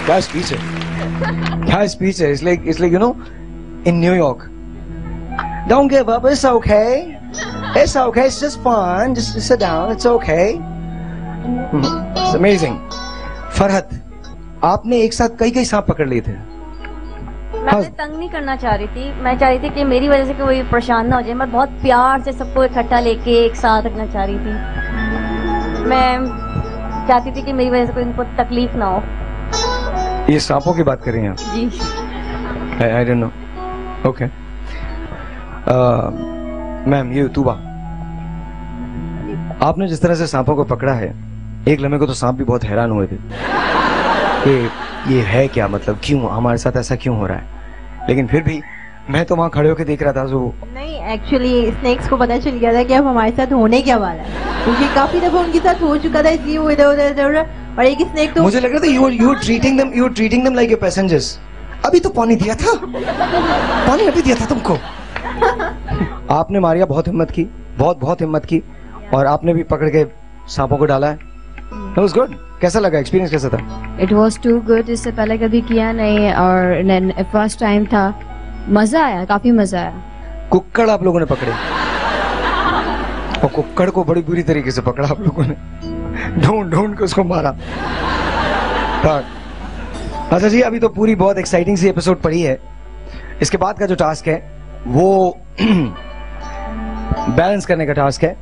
S1: क्या speech है? क्या speech है? It's like you know, in New York. Don't give up. It's okay. It's okay. It's just fun. Just sit down. It's okay. It's amazing. Farhat, आपने एक साथ कई सांप पकड़ लिए थे।
S10: मैं तंग नहीं करना चाह रही थी, मैं चाह रही थी कि मेरी वजह से कोई परेशान ना हो जाए। मैं बहुत प्यार से सबको इकट्ठा लेके एक साथ रखना चाह रही थी। मैं चाहती थी कि मेरी वजह से कोई इनको तकलीफ ना हो।
S1: ये सांपों की बात कर रही हैं आप?
S10: जी।
S1: I don't know. Okay. Ma'am, ये तूबा, आपने जिस तरह से सांपों को पकड़ा है, एक लम्हे को तो सांप भी बहुत हैरान हुए थे कि ये है क्या, मतलब क्यों हमारे साथ ऐसा क्यों हो रहा है, लेकिन फिर भी मैं तो वहाँ खड़े होकर देख रहा था। जो
S11: नहीं, एक्चुअली स्नेक्स को पता चल गया था कि अब हमारे साथ होने क्या वाला है, क्योंकि काफी दफा उनके साथ हो चुका था, इसलिए वो इधर उधर, और एक स्नेक तो
S1: मुझे लग रहा था you treating them like your passengers। अभी तो पानी दिया था, पानी अभी दिया था तुमको। आपने मारिया बहुत हिम्मत की, बहुत हिम्मत की, और आपने भी पकड़ के सांपों को डाला है। It was good. कैसा लगा, एक्सपीरियंस कैसा था?
S12: It was too good. इससे पहले कभी किया नहीं और फर्स्ट टाइम था, मजा आया, काफी मजा आया।
S1: कुक्कड़ आप लोगों ने पकड़े, और कुक्कड़ को बड़ी बुरी तरीके से पकड़ा आप लोगों ने, ढूंढ के उसको मारा। अच्छा जी, अभी तो पूरी बहुत एक्साइटिंग सी एपिसोड पड़ी है। इसके बाद का जो टास्क है वो बैलेंस करने का टास्क है।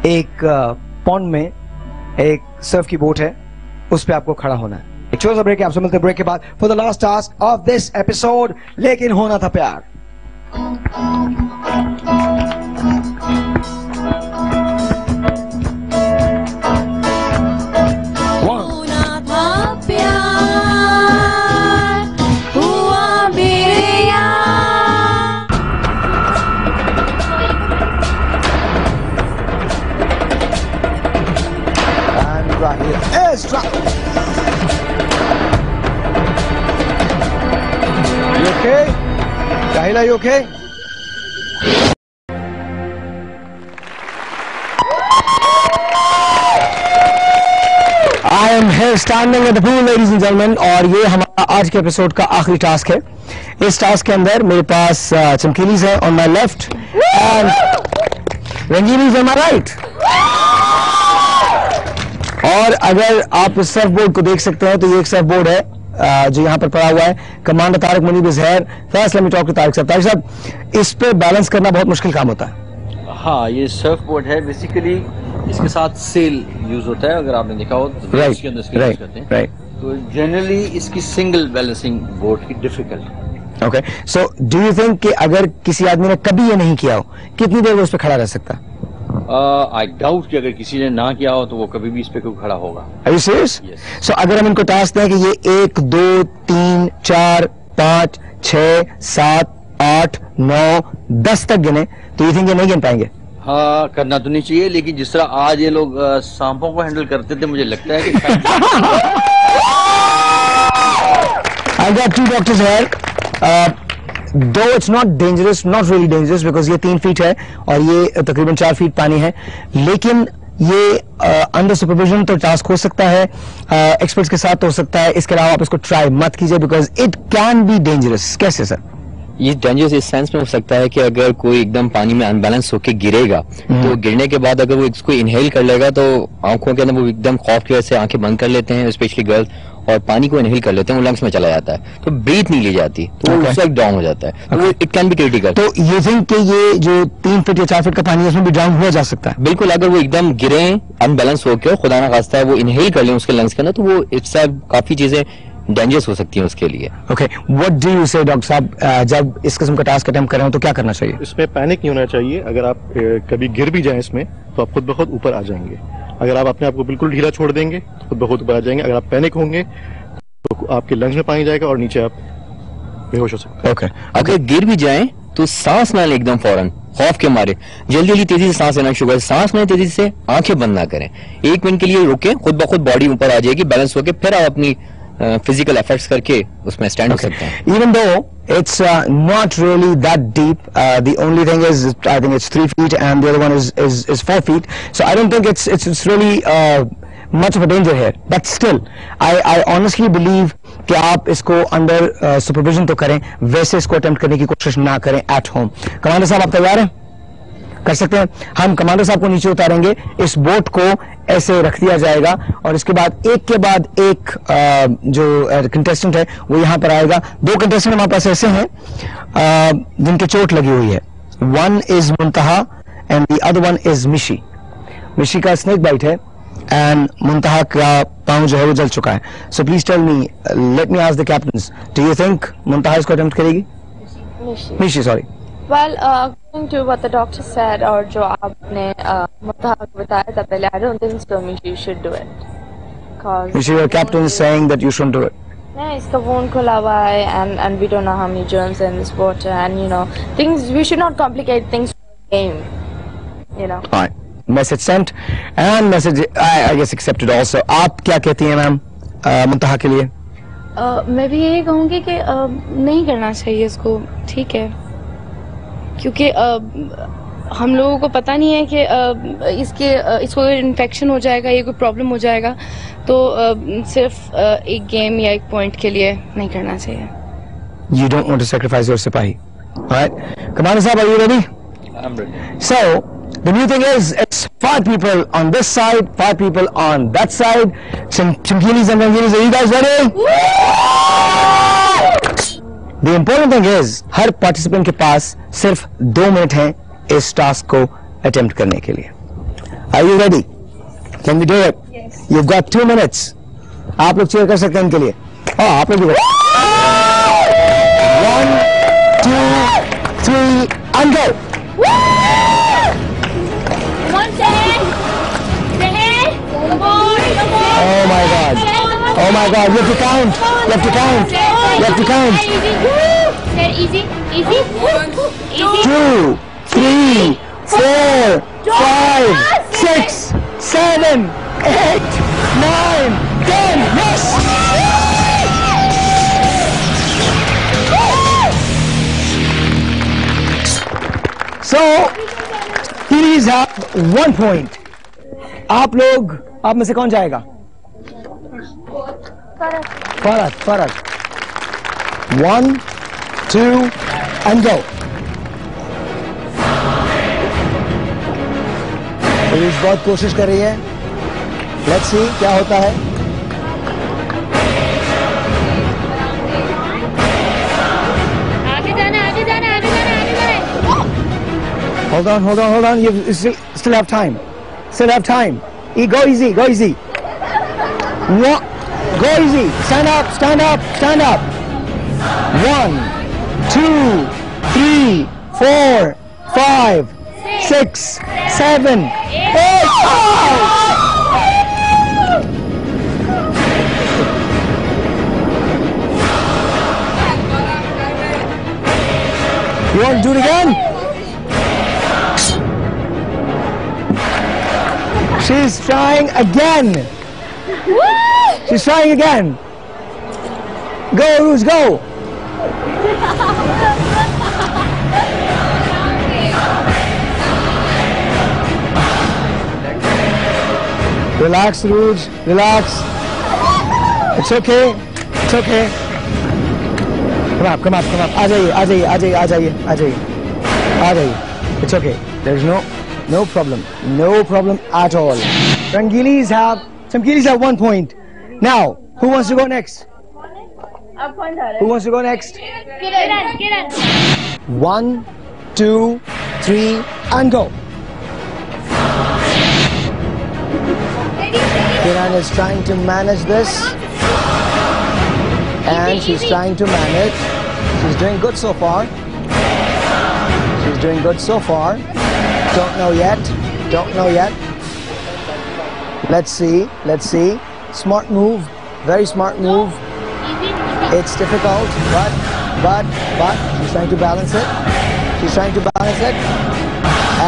S1: एक पॉन्ड में एक सर्फ की बोट है, उस पे आपको खड़ा होना है। एक छोटा सा ब्रेक, आपसे मिलते हैं ब्रेक के बाद for the last task of this episode, लेकिन होना था प्यार। Ezra. You okay? Kahila, you okay? I am here standing at the pool, ladies and gentlemen, और ये हमारा आज के एपिसोड का आखिरी टास्क है। इस टास्क के अंदर मेरे पास चमकीलीज है on my left and Rangeelis on my right. और अगर आप इस सर्फ बोर्ड को देख सकते हैं तो ये एक सर्फ बोर्ड है जो यहाँ पर पड़ा हुआ है। Commander Tariq Munib is here. First let me talk to Tariq साहब। तारिक साहब, इस पे बैलेंस करना बहुत मुश्किल काम होता है।
S5: हाँ, ये सर्फ बोर्ड है, बेसिकली इसके साथ सेल यूज होता है, अगर आपने देखा हो तो इसके अंदर इसके यूज करते हैं। तो जनरली इसकी सिंगल बैलेंसिंग बोर्ड की difficult.
S1: Okay, so do you think कि अगर किसी आदमी ने कभी ये नहीं किया हो, कितनी देर वो उस पर खड़ा रह सकता है?
S5: आई डाउट कि अगर किसी ने ना किया हो तो वो कभी भी इस पे खड़ा होगा।
S1: Are you serious? Yes. So अगर हम इनको टास्क दें कि ये 1 2 3 4 5 6 7 8 9 10 तक गिने तो you think ये नहीं गिन पाएंगे?
S5: हाँ, करना तो नहीं चाहिए, लेकिन जिस तरह आज ये लोग सांपों को हैंडल करते थे, मुझे लगता है कि
S1: I got 2 doctors here. Though it's not dangerous, not really dangerous, because ये 3 फीट है और ये तकरीबन 4 फीट पानी है, लेकिन ये अंडर सुपरविजन तो टास्क हो सकता है, एक्सपर्ट्स के साथ हो सकता है। इसके अलावा आप इसको ट्राई मत कीजिए because it can be dangerous. कैसे सर?
S3: ये डेंजरस इस सेंस में हो सकता है कि अगर कोई एकदम पानी में अनबैलेंस होकर गिरेगा तो गिरने के बाद अगर वो इसको इनहेल कर लेगा तो आंखों के अंदर वो एकदम खौफ की वजह से आंखें बंद कर लेते हैं, स्पेशली गर्ल्स, और पानी को इनहेल कर लेते हैं, वो लंग्स में चला जाता है, तो ब्रीथ नहीं ली जाती, तो वो उससे डाउन हो जाता है, तो इट कैन बी क्रिटिकल।
S1: तो ये थिंक कि ये जो 3 फीट या 4 फीट का पानी है उसमें भी डाउन हुआ जा सकता है?
S3: बिल्कुल, अगर वो एकदम गिरे अनबैलेंस होकर, खुदा ना खास्ता है वो इनहेल कर लें उसके लंग्स के अंदर, तो वो इससे काफी चीजें डेंजरस हो सकती हैं उसके लिए।
S1: ओके, व्हाट डू यू से डॉक्टर साहब, जब इस किस्म का टास्क अटेम्प्ट कर रहे हो तो क्या करना चाहिए?
S4: इसमें पैनिक नहीं होना चाहिए। अगर आप कभी गिर भी जाएं इसमें तो आप खुद ब खुद ऊपर आ जाएंगे। अगर आप अपने आप को बिल्कुल ढीला छोड़ देंगे तो खुद ब खुद ऊपर आ जाएंगे। अगर आप पैनिक होंगे तो आपके लंग्स में पानी जाएगा और नीचे आप बेहोश हो सकते हैं।
S3: ओके, अगर गिर भी जाएं तो सांस ना लें एकदम फौरन, खौफ के मारे जल्दी जल्दी तेजी से सांस लेना शुरू करें। सांस लें तेजी से, आंखें बंद ना करें, 1 मिनट के लिए रुकें, खुद ब खुद बॉडी ऊपर आ जाएगी, बैलेंस होकर फिर आप अपनी फिजिकल एफर्ट्स करके उसमें स्टैंड हो सकते हैं।
S1: Even though it's not really that deep, the only thing is I think it's 3 feet and the other one is 4 feet. So I don't think it's really much of a danger here. But still, I honestly believe कि आप इसको under supervision तो करें, वैसे इसको attempt करने की कोशिश ना करें एट होम। कमांडर साहब, आप तैयार हैं? कर सकते हैं। हम कमांडर साहब को नीचे उतारेंगे, इस बोट को ऐसे रख दिया जाएगा और इसके बाद एक के बाद एक जो कंटेस्टेंट है वो यहाँ पर आएगा। 2 कंटेस्टेंट हमारे पास ऐसे हैं जिनके चोट लगी हुई है। One is Muntaha and the other one is Mishi. Mishi का स्नेक बाइट है एंड मुंतहा का पांव जो है वो जल चुका है। So please tell me, let me ask the captains, do you think Muntaha इसको अटेम्प्ट करेगी? Mishi, sorry.
S9: Well, according to what the doctor said और जो आपने मुंतहा को बताया था पहले, I don't think so. You should do it.
S1: Mishi, your captain is saying that you shouldn't do it.
S9: Yeah, इसका wound खुला हुआ है and we don't know how many germs are in this water and you know things. We should not complicate things for the game. You know.
S1: All right. Message sent and message I guess accepted also. आप क्या कहती हैं ma'am मुंतहा के लिए?
S2: मैं भी यही कहूँगी कि नहीं करना चाहिए इसको, ठीक है, क्योंकि हम लोगों को पता नहीं है कि इसको इन्फेक्शन हो जाएगा, ये कोई प्रॉब्लम हो जाएगा, तो सिर्फ एक गेम या एक पॉइंट के लिए नहीं करना चाहिए।
S1: You don't want to sacrifice your सिपाही, right? Commander साहब, are you ready?
S5: I'm ready.
S1: So the new thing is it's 5 people on this side, 5 people on that side. Chimkilis and Rangilis, are you guys ready? The important thing is her participant के पास सिर्फ 2 minute हैं इस task को attempt करने के लिए। Are you ready? Can we do it? Yes. You've got 2 minutes. आप लोग चीयर कर सकते हैं इनके लिए। हाँ आप लोग भी 1 2 3 and go। Oh my God! Oh my God! You have to count. You have to count. You have to count.
S8: Easy, easy.
S1: 2 3 4 5 6 7 8 9 10. Yes! So, please have 1 point. आप में से कौन जाएगा? फरक 1 2 and go। पुलिस बहुत कोशिश कर रही है। लेट्स सी क्या होता है।
S8: आगे जाना।
S1: Hold on. You still have time. Still have time. Go easy. Go easy. Stand up. 1 2 3 4 5 6 7 8. You want to do it again? She's trying again. She's trying again. Go, Ruth, go. Relax, Ruth. Relax. It's okay. It's okay. Come up. आ जाइए. It's okay. There's no problem. No problem at all. Rangilis have 1 point. Now, who wants to go next? Who wants to go next?
S8: Kiran.
S1: 1 2 3 and go. Kiran is trying to manage this. And she's trying to manage. She's doing good so far. Don't know yet. Let's see. Smart move. Very smart move. It's difficult, but she's trying to balance it.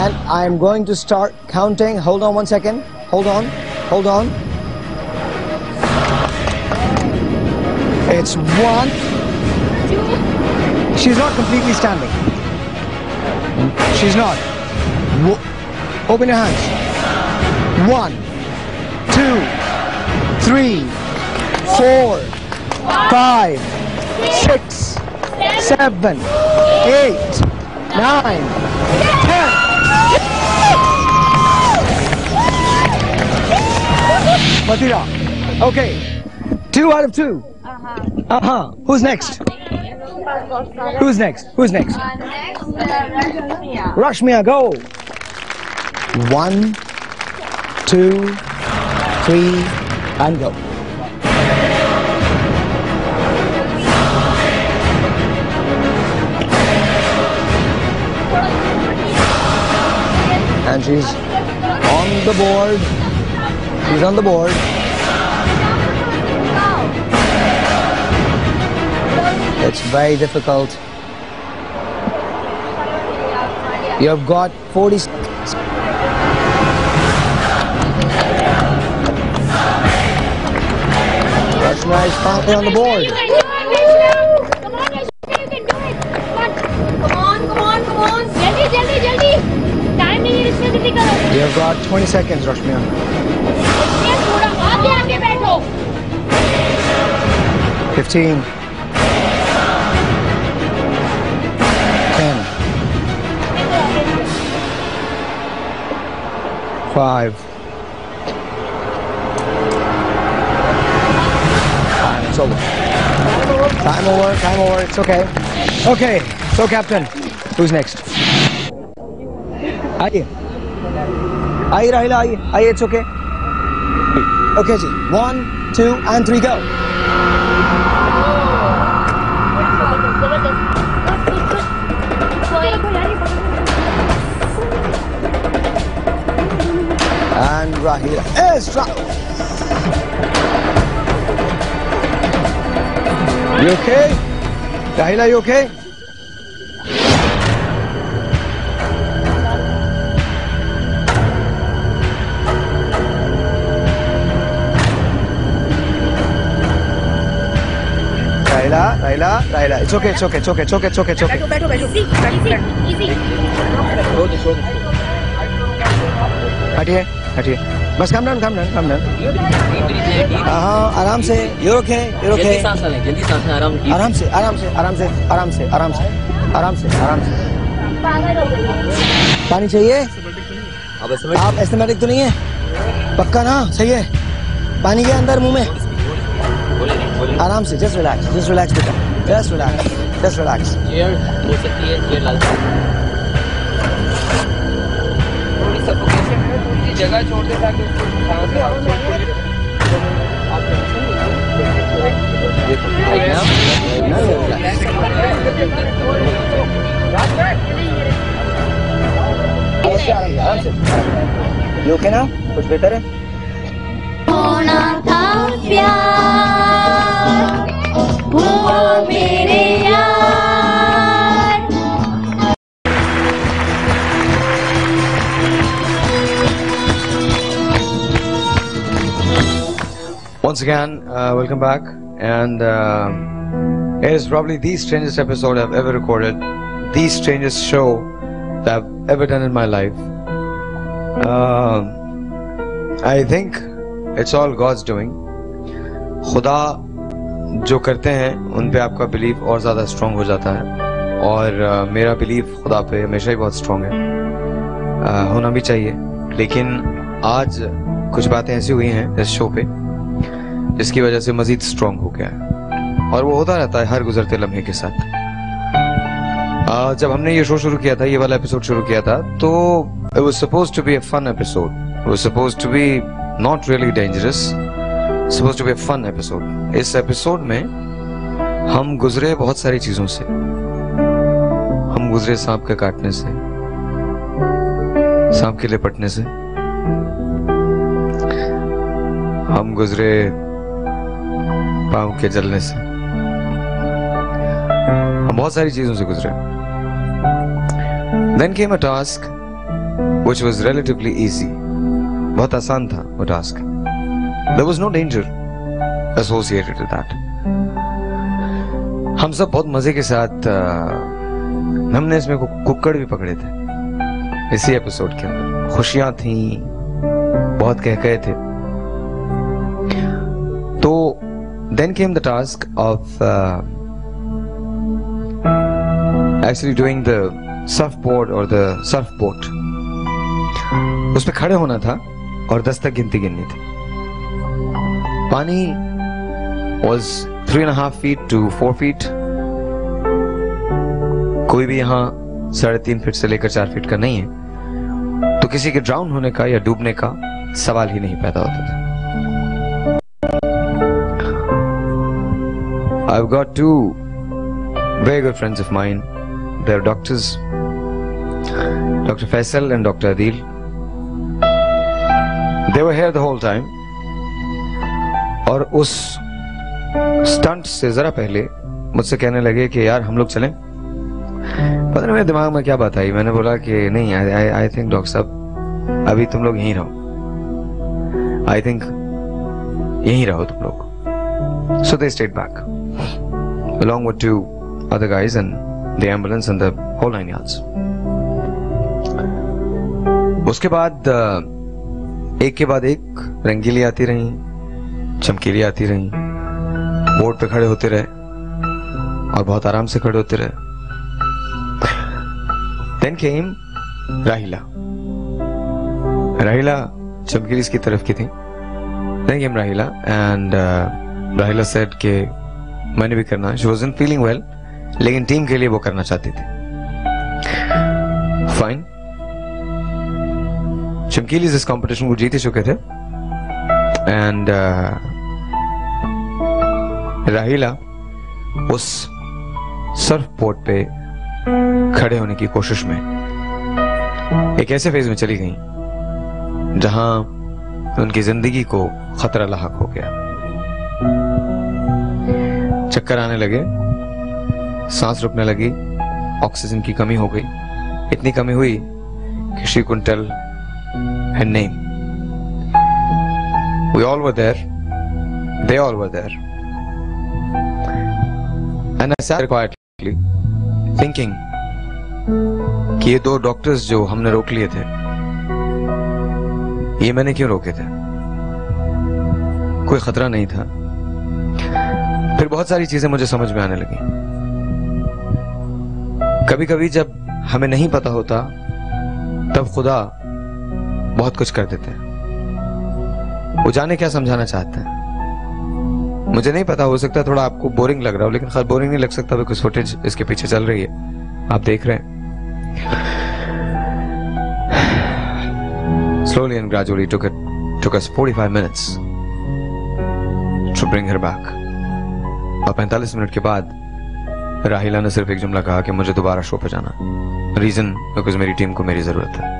S1: And I'm going to start counting. Hold on 1 second. Hold on. It's 1. She's not completely standing. She's not. Open your hands. 1 2 3 4 5 6 7 8 9 10. Matira. Okay. 2 out of 2. Who's next? Rashmiya, go. 1 2 3 and go. And she's on the board. It's very difficult. You've got 40 seconds. Rashna is finally on the board.
S8: Come on, you can do it. Come on. Jaldi. Time नहीं है इसमें जल्दी करो.
S1: You've got 20 seconds, Rashmiya.
S8: आगे बैठो.
S1: 15. 10. 5. And it's over. Time over. It's okay. Okay. So, Captain, who's next? आइए राहिला आइए. It's okay. Okay, ji. 1 2 and 3 go. And Rahila is dropped. You okay? Rahila, you okay? Rahila. It's okay. हटिए. बस calm down. हाँ, आराम से. You're okay.
S3: जल्दी सांस लें,
S1: आराम से. पानी चाहिए? आप एस्थमेटिक तो नहीं है? पक्का ना? सही है. पानी के अंदर मुंह में. आराम से. Just relax बेटा. Just relax.
S3: Here हो सकती है, here लाल.
S7: जगह छोड़ दे ताकि
S1: You okay now? कुछ बेहतर है?
S13: होना था प्यार हुआ मेरे यार.
S1: Once again, welcome back, and it is probably the strangest episode I've ever recorded, the strangest show that I've ever done in my life. I think it's all God's doing. खुदा जो करते हैं उन पे आपका बिलीव और ज़्यादा strong हो जाता है, और मेरा बिलीव खुदा पे हमेशा ही बहुत स्ट्रॉन्ग है, होना भी चाहिए. लेकिन आज कुछ बातें ऐसी हुई हैं इस शो पे जिसकी वजह से मजीद स्ट्रॉन्ग हो गया है, और वो होता रहता है हर गुजरते लम्हे के साथ. जब हमने ये शो शुरू किया था, ये वाला एपिसोड शुरू किया था, तो it was supposed to be a fun episode. It was supposed to be not really dangerous. Supposed to be a fun episode. इस एपिसोड में हम गुजरे बहुत सारी चीजों से. हम गुजरे सांप के काटने से, सांप के लिपटने से. हम गुजरे पाँव के जलने से. हम बहुत सारी चीजों से गुजरे. Then came a task which was relatively easy. बहुत आसान था वो task. There was no danger associated with that. हम सब बहुत मजे के साथ हमने इसमें कुक्कड़ भी पकड़े थे इसी एपिसोड के अंदर. खुशियां थी, बहुत कह थे. तो then came the task of actually doing the surfboard or the surfboat. उस पे खड़े होना था और 10 तक गिनती गिननी थी. पानी was 3.5 feet to 4 feet. कोई भी यहाँ 3.5 फीट से लेकर 4 फीट का नहीं है, तो किसी के ड्राउन होने का या डूबने का सवाल ही नहीं पैदा होता था. I've got two very good friends of mine. They're doctors, Dr. Faisal and Dr. Adil. They were here the whole time. और उस स्टंट से जरा पहले मुझसे कहने लगे कि यार हम लोग चलें. पता नहीं मेरे दिमाग में क्या बात आई. मैंने बोला कि नहीं, आई थिंक डॉक्टर साहब अभी तुम लोग यहीं रहो. आई थिंक यहीं रहो तुम लोग. So they stayed back along with 2 other guys and the ambulance and the whole 9 yards. उसके बाद एक के बाद एक रंगीली आती रही, चमकीली आती रही. बोर्ड पे खड़े होते रहे और बहुत आराम से खड़े होते रहे. Then came Rahila. Rahila चमकीली की तरफ की थी. Then came Rahila and Rahila said कि मैंने भी करना. She wasn't feeling well, लेकिन टीम के लिए वो करना चाहती थी. Fine. चमकीली इस कंपटीशन को जीत चुके थे, and
S14: राहिला उस सर्फ बोट पे खड़े होने की कोशिश में एक ऐसे फेज में चली गई जहां उनकी जिंदगी को खतरा लाहक हो गया। चक्कर आने लगे, सांस रुकने लगी, ऑक्सीजन की कमी हो गई। इतनी कमी हुई कि she couldn't tell her name. We all were there. They all were there. And I sat quietly, thinking कि ये दो डॉक्टर्स जो हमने रोक लिए थे, ये मैंने क्यों रोके थे? कोई खतरा नहीं था। फिर बहुत सारी चीजें मुझे समझ में आने लगी। कभी कभी जब हमें नहीं पता होता तब खुदा बहुत कुछ कर देते हैं। वो जाने क्या समझाना चाहते हैं, मुझे नहीं पता। हो सकता है थोड़ा आपको बोरिंग लग रहा हो, लेकिन खैर बोरिंग नहीं लग सकता बिकॉज़ फुटेज इसके पीछे चल रही है, आप देख रहे हैं। Slowly and gradually took us 45 minutes to bring her back. और 45 मिनट के बाद राहिला ने सिर्फ एक जुमला कहा कि मुझे दोबारा शो पे जाना। रीजन बिकॉज़ मेरी टीम को मेरी जरूरत है।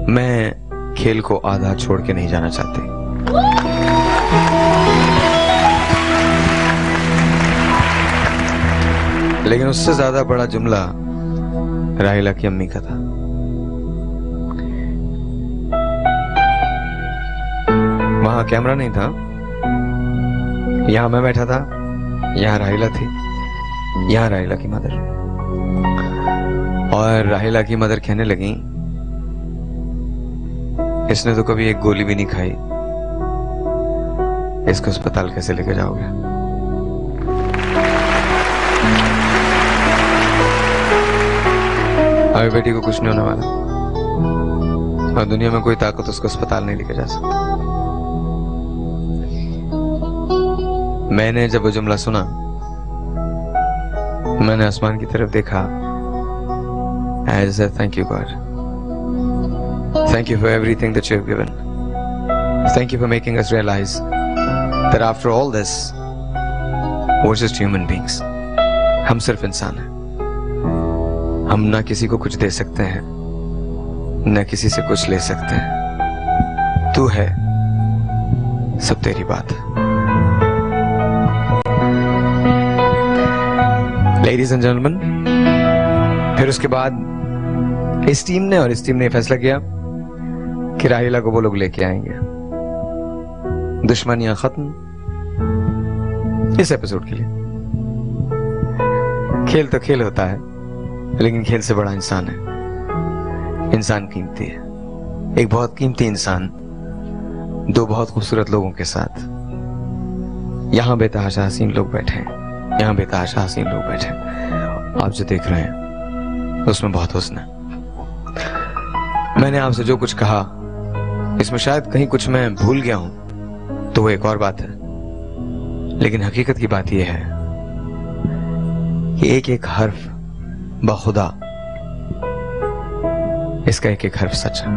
S14: मैं खेल को आधा छोड़ के नहीं जाना चाहती। लेकिन उससे ज्यादा बड़ा जुमला राहिला की अम्मी का था। वहां कैमरा नहीं था, यहां मैं बैठा था, यहां राहिला थी, यहां राहिला की मदर। और राहिला की मदर कहने लगी, इसने तो कभी एक गोली भी नहीं खाई, इसको अस्पताल कैसे लेके जाओगे? अभी बेटी को कुछ नहीं होने वाला और दुनिया में कोई ताकत उसको अस्पताल नहीं लेके जा सकती। मैंने जब वो जुमला सुना, मैंने आसमान की तरफ देखा। I said, thank you God. Thank you for everything that you have given. Thank you for making us realize that after all this, we're just human beings. हम सिर्फ इंसान हैं। हम ना किसी को कुछ दे सकते हैं, ना किसी से कुछ ले सकते हैं। तू है, सब तेरी बात है। Ladies and gentlemen, फिर उसके बाद इस टीम ने फैसला किया कि राहिला को वो लोग लेके आएंगे। दुश्मनियां खत्म इस एपिसोड के लिए। खेल तो खेल होता है, लेकिन खेल से बड़ा इंसान है। इंसान कीमती है, एक बहुत कीमती इंसान दो बहुत खूबसूरत लोगों के साथ। यहां बेतहाशा हसीन लोग बैठे हैं, यहां बेतहाशा हसीन लोग बैठे हैं। आप जो देख रहे हैं उसमें बहुत हुस्न है। मैंने आपसे जो कुछ कहा, इसमें शायद कहीं कुछ मैं भूल गया हूं तो वो एक और बात है, लेकिन हकीकत की बात यह है कि एक एक हर्फ बखुदा, इसका एक एक हर्फ सच है।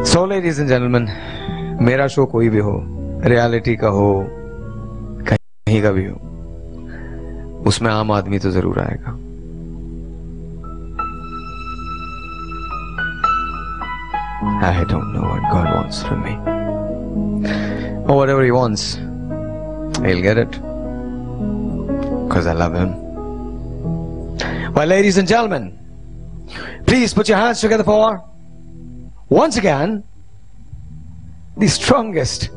S14: सो लेडीज एंड जेंटलमैन, मेरा शो कोई भी हो, रियलिटी का हो, कहीं का भी हो, उसमें आम आदमी तो जरूर आएगा। I don't know what God wants from me. Or whatever He wants, He'll get it. Because I love Him. Well, ladies and gentlemen, please put your hands together for, once again, the strongest,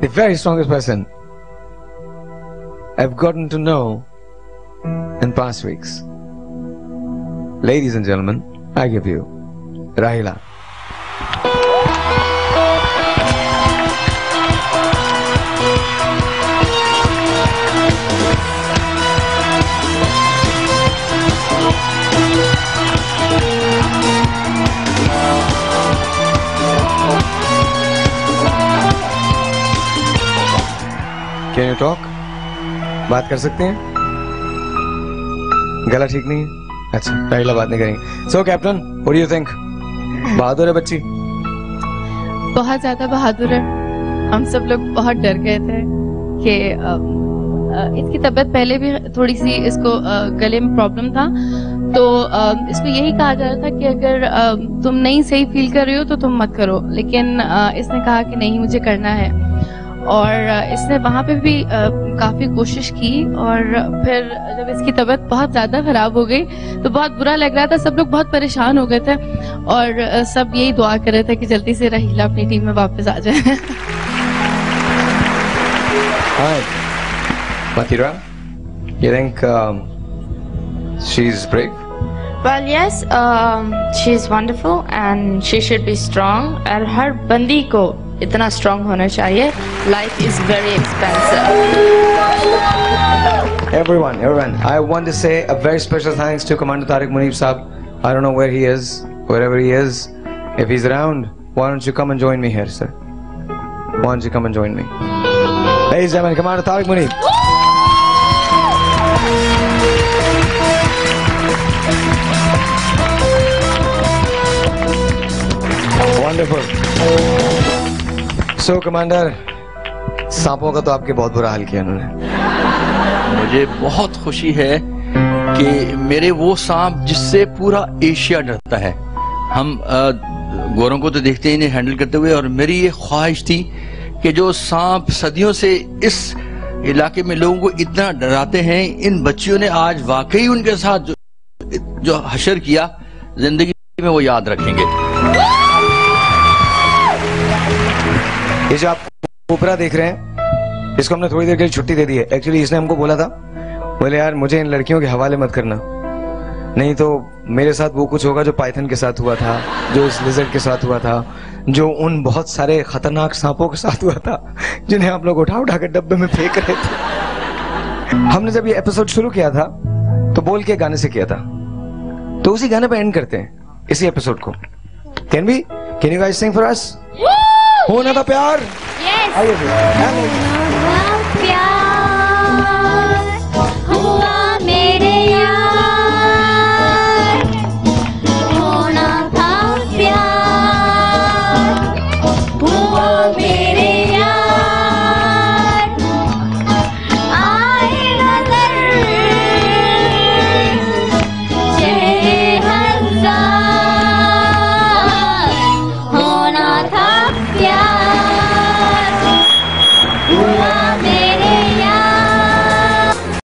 S14: the very strongest person I've gotten to know in past weeks. Ladies and gentlemen, I give you Rahila. Can you talk? बात कर सकते हैं? गला ठीक नहीं है? अच्छा, राहिला बात नहीं करेंगे। So, captain, what do you think? बहादुर है बच्ची।
S2: बहुत ज्यादा बहादुर है। हम सब लोग बहुत डर गए थे कि इसकी तबीयत पहले भी थोड़ी सी, इसको गले में प्रॉब्लम था, तो इसको यही कहा जा रहा था कि अगर तुम नहीं सही फील कर रहे हो तो तुम मत करो, लेकिन इसने कहा कि नहीं मुझे करना है। और इसने वहाँ पे भी काफी कोशिश की, और फिर जब इसकी तबीयत बहुत ज्यादा खराब हो गई तो बहुत बुरा लग रहा था, सब लोग बहुत परेशान हो गए थे और सब यही दुआ कर रहे थे कि जल्दी से रहीला अपनी टीम में वापस आ जाए।
S14: Hi, Mathira, you think she's brave?
S15: Well, yes, she's wonderful and she should be strong. और हर बंदी को इतना strong होना चाहिए. Life is very expensive.
S14: Everyone, I want to say a very special thanks to Commander Tariq Munib Saab. I don't know where he is, wherever he is. If he's around, why don't you come and join me here, sir? Why don't you come and join me? Ladies and gentlemen, Commander Tariq Munib. Wonderful. So, Commander, सांपों का तो आपके बहुत बुरा हाल किया उन्होंने।
S5: मुझे बहुत खुशी है कि मेरे वो सांप जिससे पूरा एशिया डरता है, हम गोरों को तो देखते ही नहीं हैंडल करते हुए, और मेरी ये ख्वाहिश थी कि जो सांप सदियों से इस इलाके में लोगों को इतना डराते हैं, इन बच्चियों ने आज वाकई उनके साथ जो हशर किया, जिंदगी में वो याद रखेंगे।
S14: ये जो आप ऊपरा देख रहे हैं, इसको हमने थोड़ी देर के लिए छुट्टी दे दी है। एक्चुअली इसने हमको बोला था, बोले यार मुझे इन लड़कियों के हवाले मत करना, नहीं तो मेरे साथ वो कुछ होगा जो पाइथन के साथ हुआ था, जो इस लिजर्ड के साथ हुआ था, जो उन बहुत सारे खतरनाक सांपों के साथ हुआ था जिन्हें आप लोग उठा उठा कर डब्बे में फेंक रहे थे। हमने जब ये एपिसोड शुरू किया था तो बोल के गाने से किया था, तो उसी गाने पे एंड करते हैं इसी एपिसोड को। Can you guys sing for us? होना था प्यार।
S13: Yes.
S14: आइए